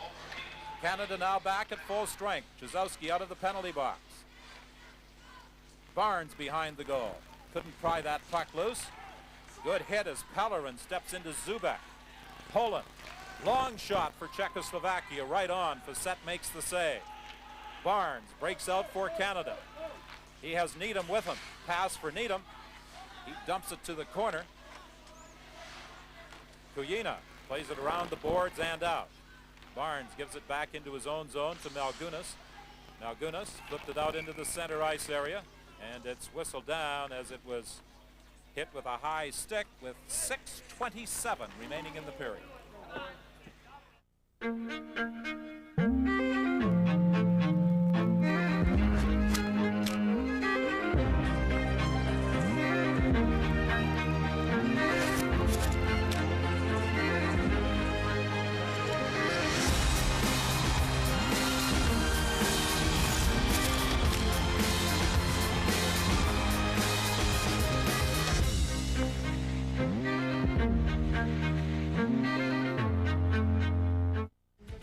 Canada now back at full strength. Czechoslovaki out of the penalty box. Barnes behind the goal. Couldn't pry that puck loose. Good hit as Pellerin steps into Zubek. Poland. Long shot for Czechoslovakia. Right on. Facette makes the save. Barnes breaks out for Canada. He has Needham with him. Pass for Needham. He dumps it to the corner. Kuyina plays it around the boards and out. Barnes gives it back into his own zone to Malgunas. Malgunas flipped it out into the center ice area, and it's whistled down as it was hit with a high stick with 6:27 remaining in the period.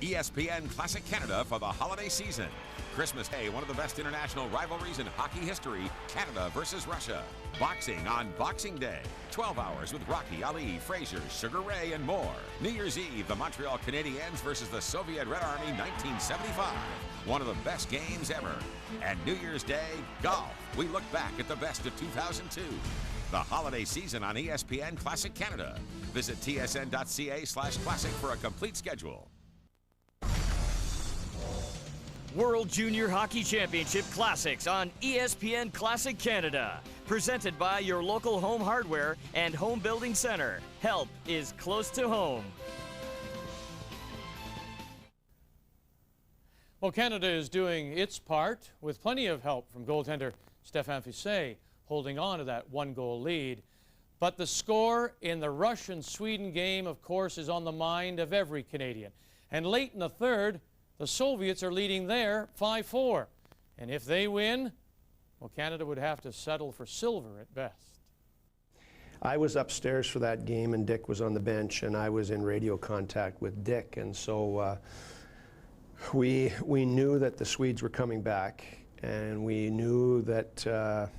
ESPN Classic Canada for the holiday season. Christmas Day, one of the best international rivalries in hockey history, Canada versus Russia. Boxing on Boxing Day. 12 hours with Rocky, Ali, Frazier, Sugar Ray, and more. New Year's Eve, the Montreal Canadiens versus the Soviet Red Army 1975. One of the best games ever. And New Year's Day, golf. We look back at the best of 2002. The holiday season on ESPN Classic Canada. Visit tsn.ca/classic for a complete schedule. World Junior Hockey Championship Classics on ESPN Classic Canada. Presented by your local home hardware and home building center. Help is close to home. Well, Canada is doing its part with plenty of help from goaltender Stéphane Fiset holding on to that one-goal lead. But the score in the Russian-Sweden game, of course, is on the mind of every Canadian. And late in the third, the Soviets are leading there 5-4. And if they win, well, Canada would have to settle for silver at best. I was upstairs for that game, and Dick was on the bench, and I was in radio contact with Dick. And so we knew that the Swedes were coming back, and we knew that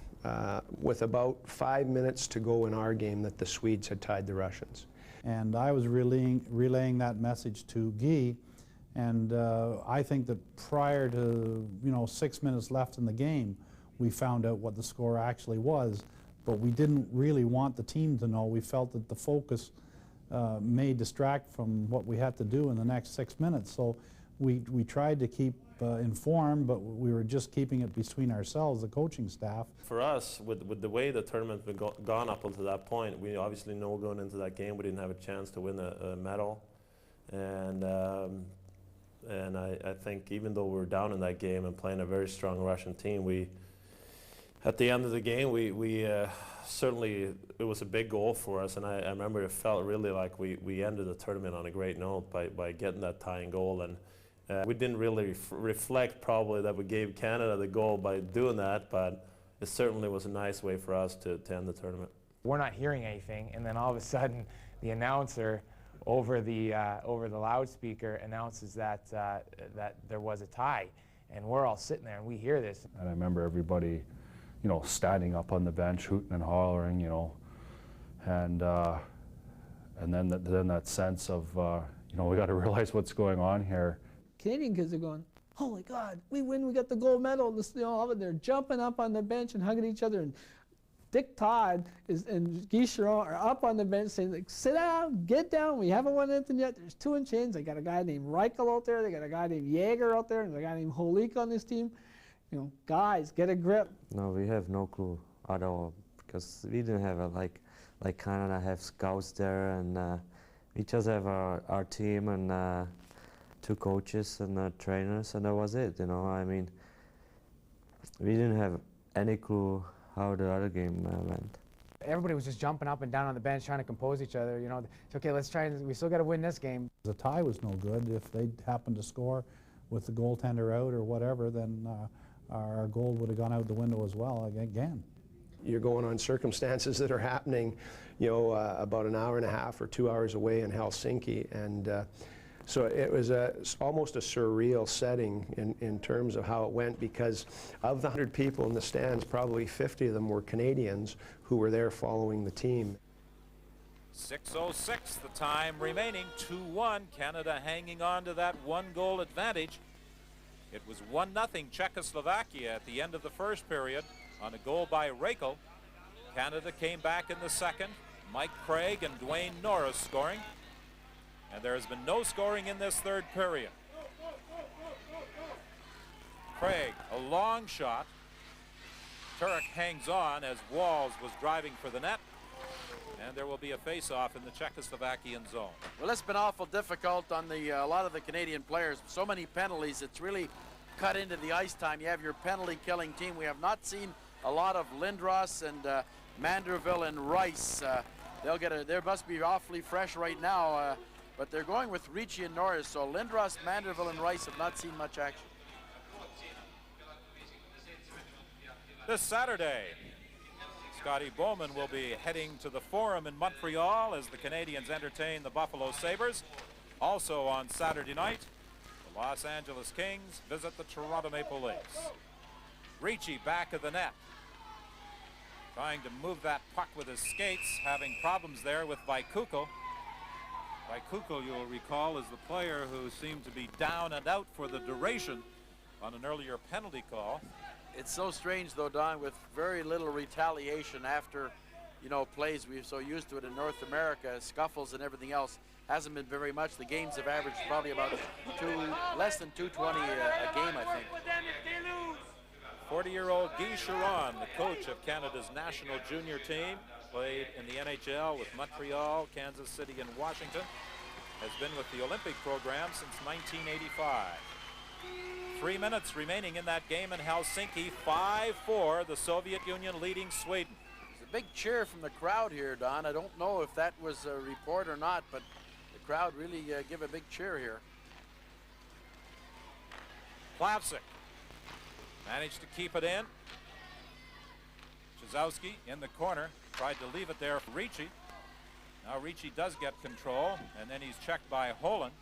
with about 5 minutes to go in our game that the Swedes had tied the Russians. And I was relaying that message to Guy. And I think that prior to 6 minutes left in the game, we found out what the score actually was. But we didn't really want the team to know. We felt that the focus may distract from what we had to do in the next 6 minutes. So we tried to keep informed, but we were just keeping it between ourselves, the coaching staff. For us, with the way the tournament had gone up until that point, we obviously know going into that game we didn't have a chance to win a medal. And I think even though we were down in that game and playing a very strong Russian team, at the end of the game, we certainly, it was a big goal for us, and I remember it felt really like we ended the tournament on a great note by getting that tying goal. And we didn't really reflect probably that we gave Canada the goal by doing that, but it certainly was a nice way for us to end the tournament. We're not hearing anything, and then all of a sudden, the announcer over the loudspeaker announces that that there was a tie, and we're all sitting there and we hear this. And I remember everybody, you know, standing up on the bench, hooting and hollering, you know, and then that sense of, you know, we got to realize what's going on here. Canadian kids are going, holy God, we win, we got the gold medal. This, you know, they're jumping up on the bench and hugging each other. And Dick Todd and Guy Chiron are up on the bench saying, like, sit down, get down, we haven't won anything yet. There's 2 in chains. They got a guy named Reichel out there, they got a guy named Jaeger out there, and a guy named Holik on this team. You know, guys, get a grip. No, we have no clue at all, because we didn't have like Canada have scouts there, and we just have our team and 2 coaches and trainers, and that was it, you know. I mean, we didn't have any clue how the other game went. Everybody was just jumping up and down on the bench trying to compose each other, you know. It's okay, let's try, we still got to win this game. The tie was no good. If they happened to score with the goaltender out or whatever, then our goal would have gone out the window as well again. You're going on circumstances that are happening, you know, about an hour and a half or 2 hours away in Helsinki, and so it was almost a surreal setting in terms of how it went, because of the 100 people in the stands, probably 50 of them were Canadians who were there following the team. 6:06 the time remaining, 2-1, Canada hanging on to that 1-goal advantage. It was 1-0 Czechoslovakia at the end of the first period on a goal by Reichel. Canada came back in the second, Mike Craig and Dwayne Norris scoring. And there has been no scoring in this third period. Craig, a long shot. Turek hangs on as Walls was driving for the net. And there will be a face-off in the Czechoslovakian zone. Well, it's been awful difficult on a lot of the Canadian players. So many penalties, it's really cut into the ice time. You have your penalty-killing team. We have not seen a lot of Lindros and Manderville and Rice. They must be awfully fresh right now. But they're going with Ricci and Norris, so Lindros, Manderville, and Rice have not seen much action. This Saturday, Scotty Bowman will be heading to the Forum in Montreal as the Canadians entertain the Buffalo Sabres. Also on Saturday night, the Los Angeles Kings visit the Toronto Maple Leafs. Ricci back of the net, trying to move that puck with his skates, having problems there with Vaikuko. Vaikuko, you'll recall, is the player who seemed to be down and out for the duration on an earlier penalty call. It's so strange, though, Don, with very little retaliation after, you know, plays. We're so used to it in North America, scuffles and everything else. Hasn't been very much. The games have averaged probably about less than 220 a game, I think. 40-year-old Guy Chiron, the coach of Canada's national junior team, played in the NHL with Montreal, Kansas City, and Washington, has been with the Olympic program since 1985. 3 minutes remaining in that game in Helsinki, 5-4, the Soviet Union leading Sweden. There's a big cheer from the crowd here, Don. I don't know if that was a report or not, but the crowd really give a big cheer here. Plavsic managed to keep it in. Czechowski in the corner, tried to leave it there for Ricci. Now Ricci does get control, and then he's checked by Holland.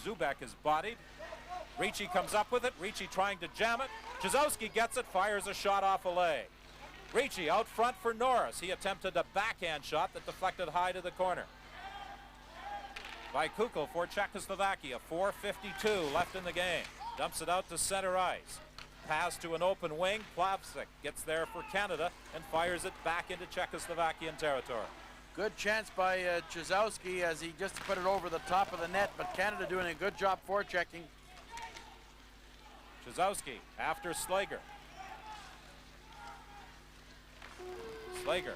Zubek is bodied. Ricci comes up with it. Ricci trying to jam it. Czechowski gets it, fires a shot off a leg. Ricci out front for Norris. He attempted a backhand shot that deflected high to the corner. Vaikuko for Czechoslovakia, 4:52 left in the game. Dumps it out to center ice. Pass to an open wing. Plavsic gets there for Canada and fires it back into Czechoslovakian territory. Good chance by Czechowski as he just put it over the top of the net, but Canada doing a good job forechecking. Czechoslovaki after Slager. Slager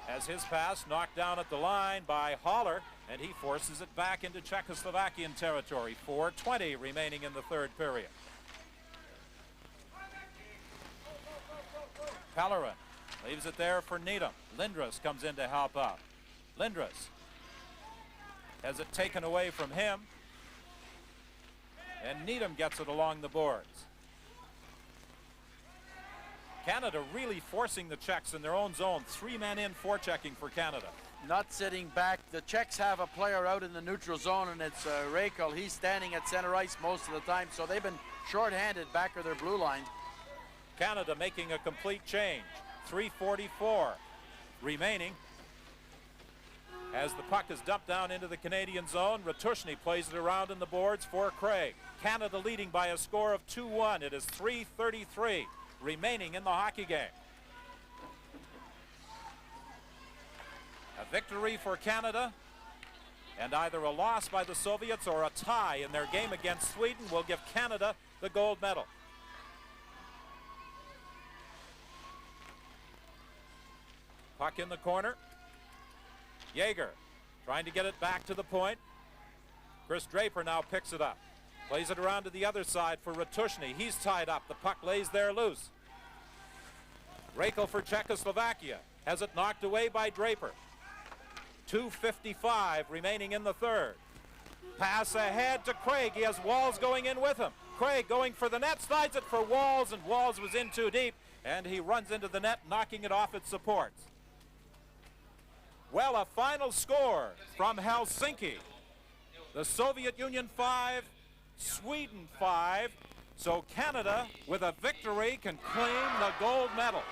has his pass knocked down at the line by Haller, and he forces it back into Czechoslovakian territory. 4:20 remaining in the third period. Pellerin leaves it there for Needham. Lindros comes in to help out. Lindros has it taken away from him, and Needham gets it along the boards. Canada really forcing the Czechs in their own zone. 3 men in, forechecking for Canada. Not sitting back. The Czechs have a player out in the neutral zone, and it's Reichel. He's standing at center ice most of the time, so they've been shorthanded back of their blue line. Canada making a complete change. 3:44 remaining. As the puck is dumped down into the Canadian zone, Ratushny plays it around in the boards for Craig. Canada leading by a score of 2-1. It is 3:33 remaining in the hockey game. A victory for Canada, and either a loss by the Soviets or a tie in their game against Sweden will give Canada the gold medal. Puck in the corner. Jaeger trying to get it back to the point. Chris Draper now picks it up. Plays it around to the other side for Ratushny. He's tied up. The puck lays there loose. Reichel for Czechoslovakia has it knocked away by Draper. 2:55 remaining in the third. Pass ahead to Craig. He has Walls going in with him. Craig going for the net, slides it for Walls, and Walls was in too deep, and he runs into the net, knocking it off its supports. Well, a final score from Helsinki. The Soviet Union 5, Sweden 5. So Canada, with a victory, can claim the gold medal.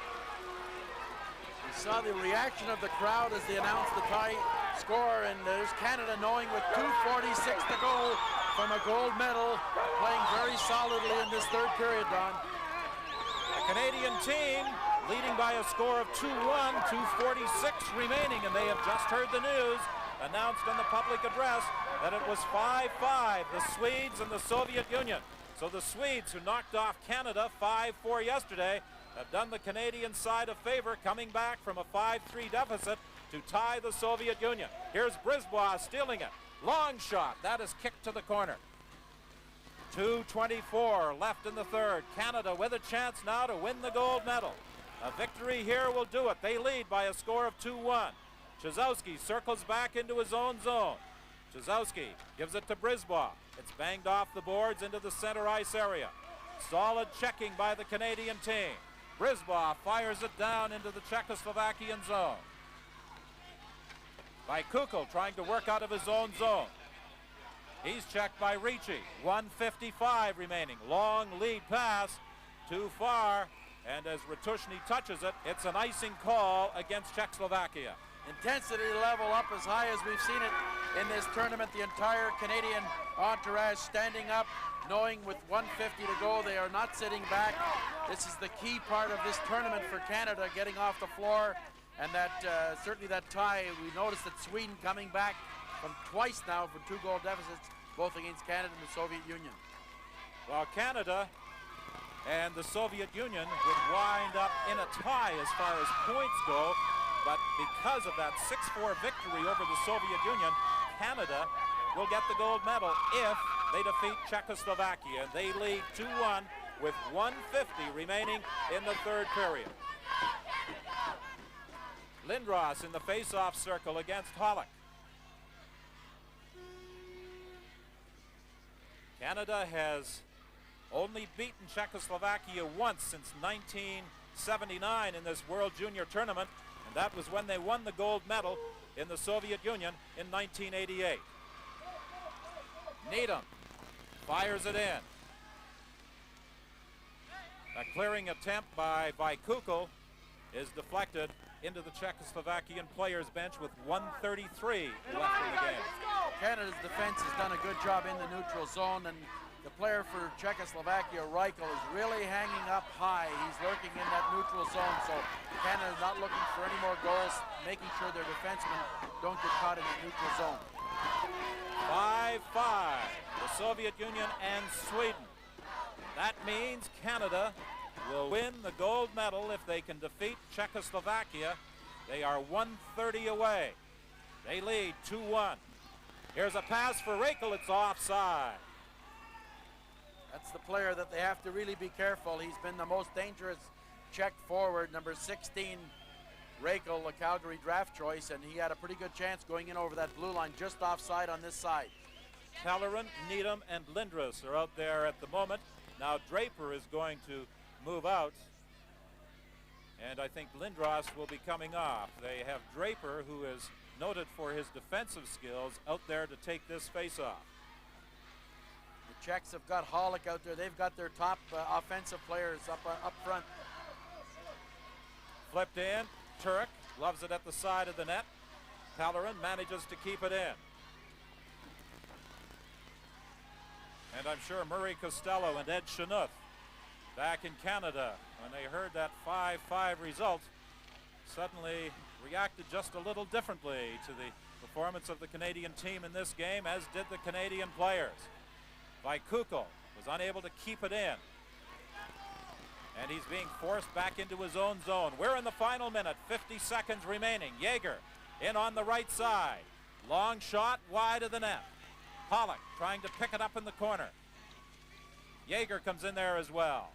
We saw the reaction of the crowd as they announced the tie score, and there's Canada knowing with 2:46 to go from a gold medal, playing very solidly in this third period, Don. The Canadian team leading by a score of 2-1, 2:46 remaining, and they have just heard the news announced on the public address that it was 5-5, the Swedes and the Soviet Union. So the Swedes, who knocked off Canada 5-4 yesterday, have done the Canadian side a favor, coming back from a 5-3 deficit to tie the Soviet Union. Here's Brisbois stealing it. Long shot. That is kicked to the corner. 2:24 left in the third. Canada with a chance now to win the gold medal. A victory here will do it. They lead by a score of 2-1. Czechoslovaki circles back into his own zone. Czechoslovaki gives it to Brisbois. It's banged off the boards into the center ice area. Solid checking by the Canadian team. Brisbois fires it down into the Czechoslovakian zone. By Kukl trying to work out of his own zone. He's checked by Ricci. 1:55 remaining. Long lead pass. Too far. And as Ratushny touches it, it's an icing call against Czechoslovakia. Intensity level up as high as we've seen it in this tournament. The entire Canadian entourage standing up, knowing with 1:50 to go, they are not sitting back. This is the key part of this tournament for Canada, getting off the floor, and that certainly that tie. We noticed that Sweden coming back from twice now for 2-goal deficits, both against Canada and the Soviet Union. While Canada and the Soviet Union would wind up in a tie as far as points go, but because of that 6-4 victory over the Soviet Union, Canada will get the gold medal if they defeat Czechoslovakia, and they lead 2-1 with 1:50 remaining in the third period. Lindros in the face-off circle against Hollick. Canada has only beaten Czechoslovakia once since 1979 in this World Junior Tournament, and that was when they won the gold medal in the Soviet Union in 1988. Needham fires it in. A clearing attempt by Kukl is deflected into the Czechoslovakian players' bench with 1:33 left in the game. Canada's defense has done a good job in the neutral zone, and the player for Czechoslovakia, Reichel, is really hanging up high. He's lurking in that neutral zone, so Canada's not looking for any more goals, making sure their defensemen don't get caught in the neutral zone. 5-5, the Soviet Union and Sweden. That means Canada will win the gold medal if they can defeat Czechoslovakia. They are 130 away. They lead 2-1. Here's a pass for Rakel. It's offside. That's the player that they have to really be careful. He's been the most dangerous Czech forward, number 16, Rakel, a Calgary draft choice, and he had a pretty good chance going in over that blue line, just offside on this side. Pellerin, Needham, and Lindros are out there at the moment. Now Draper is going to move out, and I think Lindros will be coming off. They have Draper, who is noted for his defensive skills, out there to take this face-off. The Czechs have got Hollick out there. They've got their top offensive players up front. Flipped in. Turek loves it at the side of the net. Pellerin manages to keep it in. And I'm sure Murray Costello and Ed Chinook back in Canada, when they heard that 5-5 result, suddenly reacted just a little differently to the performance of the Canadian team in this game, as did the Canadian players. Vaikuko was unable to keep it in, and he's being forced back into his own zone. We're in the final minute, 50 seconds remaining. Jaeger in on the right side. Long shot wide of the net. Pollock trying to pick it up in the corner. Jaeger comes in there as well.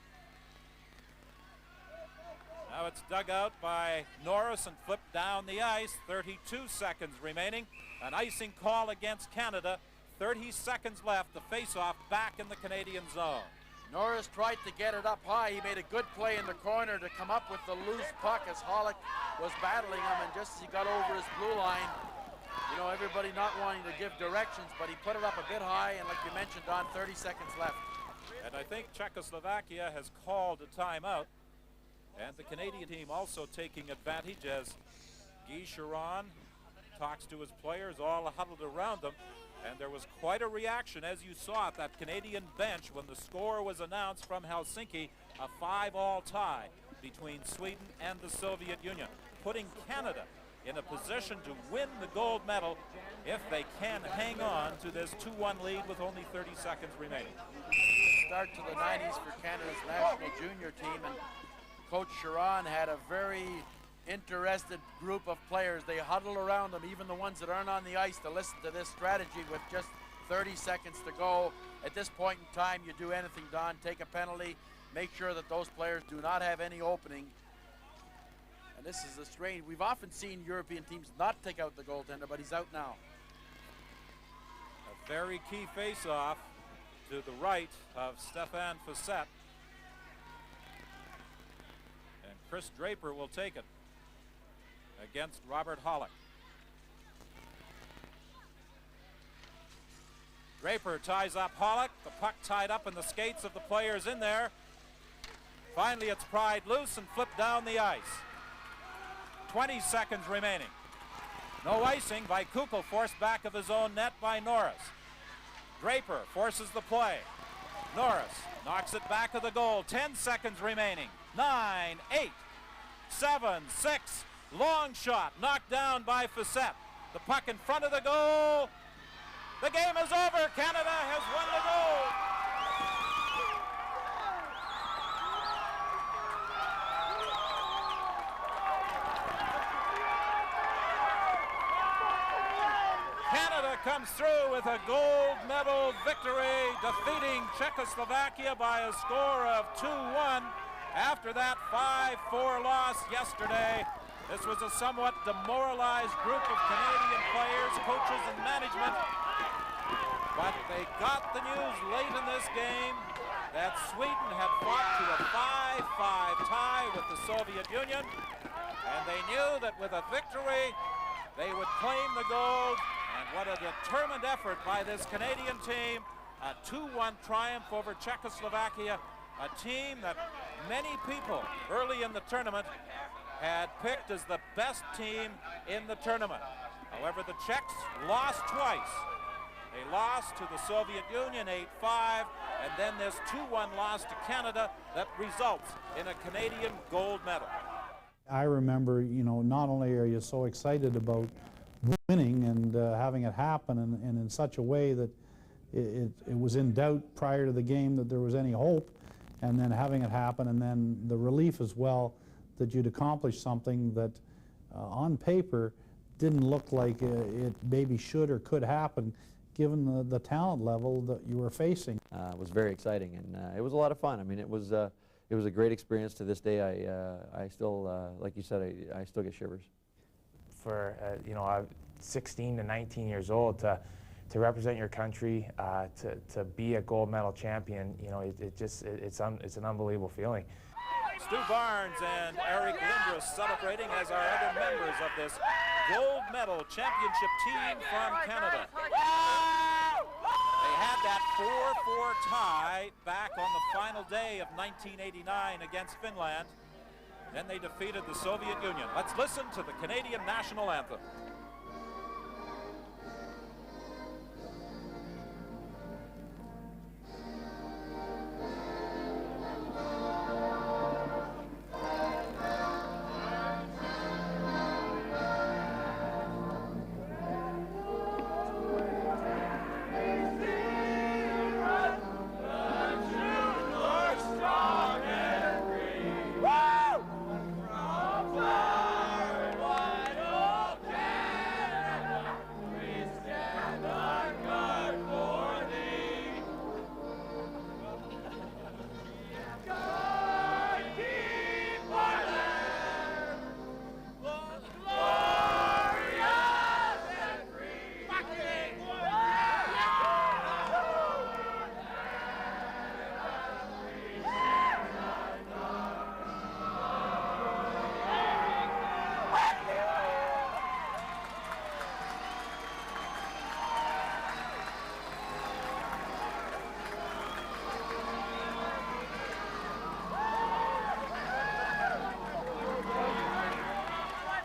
Now it's dug out by Norris and flipped down the ice. 32 seconds remaining. An icing call against Canada. 30 seconds left. The face-off back in the Canadian zone. Norris tried to get it up high. He made a good play in the corner to come up with the loose puck as Hollick was battling him, and just as he got over his blue line, you know, everybody not wanting to give directions, but he put it up a bit high, and like you mentioned, Don, 30 seconds left. And I think Czechoslovakia has called a timeout, and the Canadian team also taking advantage as Guy Chiron talks to his players, all huddled around them. And there was quite a reaction, as you saw at that Canadian bench when the score was announced from Helsinki, a 5-all tie between Sweden and the Soviet Union, putting Canada in a position to win the gold medal if they can hang on to this 2-1 lead with only 30 seconds remaining. Start to the 90s for Canada's national junior team, and Coach Chiron had a very interested group of players. They huddle around them, even the ones that aren't on the ice, to listen to this strategy with just 30 seconds to go. At this point in time, you do anything, Don, take a penalty, make sure that those players do not have any opening. And this is a strange, we've often seen European teams not take out the goaltender, but he's out now. A very key face-off to the right of Stefan Facette. And Chris Draper will take it against Robert Hollick. Draper ties up Hollick. The puck tied up in the skates of the players in there. Finally, it's pried loose and flipped down the ice. 20 seconds remaining. No icing. Vaikuko forced back of his own net by Norris. Draper forces the play. Norris knocks it back of the goal. 10 seconds remaining. 9, 8, 7, 6. Long shot knocked down by Facette. The puck in front of the goal. The game is over. Canada has won the gold. Canada comes through with a gold medal victory, defeating Czechoslovakia by a score of 2-1 after that 5-4 loss yesterday. This was a somewhat demoralized group of Canadian players, coaches, and management. But they got the news late in this game that Sweden had fought to a 5-5 tie with the Soviet Union. And they knew that with a victory, they would claim the gold. And what a determined effort by this Canadian team. A 2-1 triumph over Czechoslovakia, a team that many people early in the tournament had picked as the best team in the tournament. However, the Czechs lost twice. They lost to the Soviet Union 8-5, and then this 2-1 loss to Canada that results in a Canadian gold medal. I remember, you know, not only are you so excited about winning and having it happen and in such a way that it was in doubt prior to the game that there was any hope, and then having it happen, and then the relief as well that you'd accomplished something that on paper didn't look like it maybe should or could happen given the talent level that you were facing. It was very exciting, and it was a lot of fun. I mean, it was a great experience. To this day, I still, like you said, I still get shivers. For you know, I'm 16 to 19 years old to represent your country, to be a gold medal champion, you know, it's an unbelievable feeling. Stu Barnes and Eric Lindros celebrating as are other members of this gold medal championship team from Canada. They had that 4-4 tie back on the final day of 1989 against Finland. Then they defeated the Soviet Union. Let's listen to the Canadian national anthem.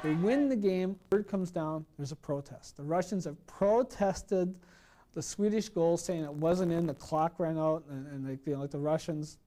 They win the game, word comes down, there's a protest. The Russians have protested the Swedish goal, saying it wasn't in, the clock ran out, and they, you know, like the Russians.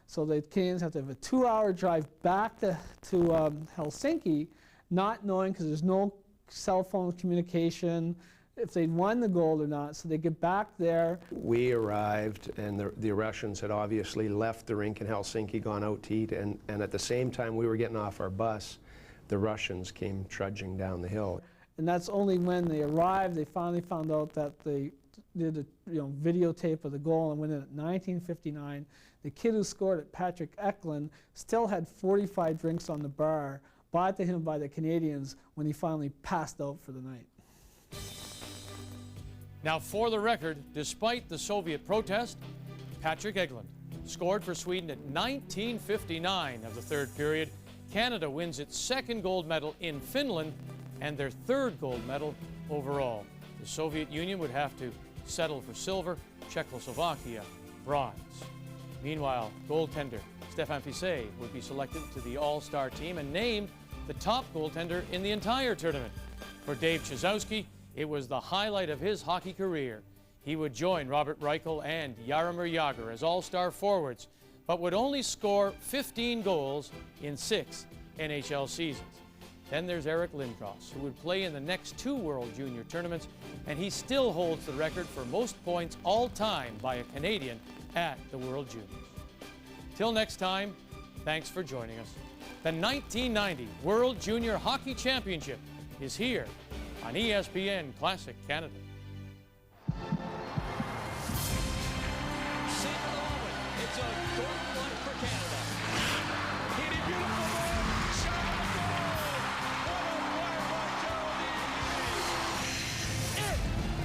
So the Canadians have to have a 2-hour drive back to Helsinki, not knowing, because there's no cell phone communication, if they'd won the gold or not. So they get back there. We arrived, and the Russians had obviously left the rink in Helsinki, gone out to eat, and at the same time we were getting off our bus, the Russians came trudging down the hill. And that's only when they arrived, they finally found out that they did a videotape of the goal and went in at 19:59. The kid who scored it, Patrick Eklund, still had 45 drinks on the bar brought to him by the Canadians when he finally passed out for the night. Now, for the record, despite the Soviet protest, Patrick Eklund scored for Sweden at 19:59 of the third period. Canada wins its second gold medal in Finland and their third gold medal overall. The Soviet Union would have to settle for silver, Czechoslovakia bronze. Meanwhile, goaltender Stéphane Fissé would be selected to the All-Star team and named the top goaltender in the entire tournament. For Dave Chizowski, it was the highlight of his hockey career. He would join Robert Reichel and Jaromir Jagr as All-Star forwards, but would only score 15 goals in 6 NHL seasons. Then there's Eric Lindros, who would play in the next 2 World Junior tournaments, and he still holds the record for most points all time by a Canadian at the World Juniors. Till next time, thanks for joining us. The 1990 World Junior Hockey Championship is here on ESPN Classic Canada. It's a gold one for Canada. Hit it beautiful goal. Shot on the goal. What a play by Geraldine.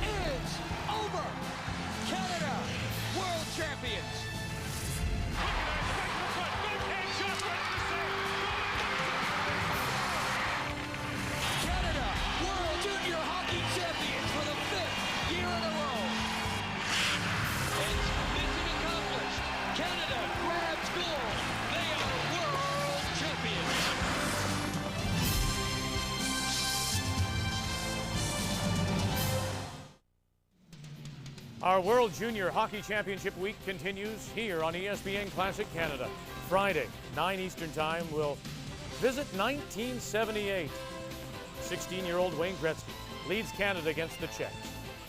It is over. Canada, world champions. Canada, world junior hockey champions for the 5th year in a row. It's mission accomplished. Canada grabs gold. They are world champions. Our World Junior Hockey Championship week continues here on ESPN Classic Canada. Friday, 9 Eastern Time, we'll visit 1978. 16-year-old Wayne Gretzky leads Canada against the Czechs.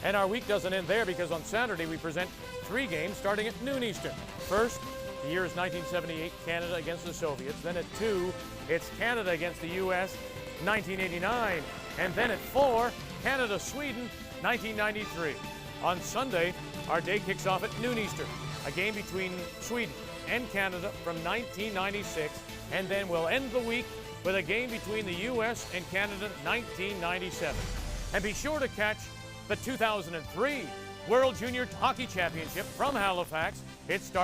And our week doesn't end there, because on Saturday we present 3 games starting at noon Eastern. First, the year is 1978, Canada against the Soviets. Then at 2, it's Canada against the U.S., 1989. And then at 4, Canada-Sweden, 1993. On Sunday, our day kicks off at noon Eastern, a game between Sweden and Canada from 1996, and then we'll end the week with a game between the U.S. and Canada, 1997. And be sure to catch the 2003 World Junior Hockey Championship from Halifax. It starts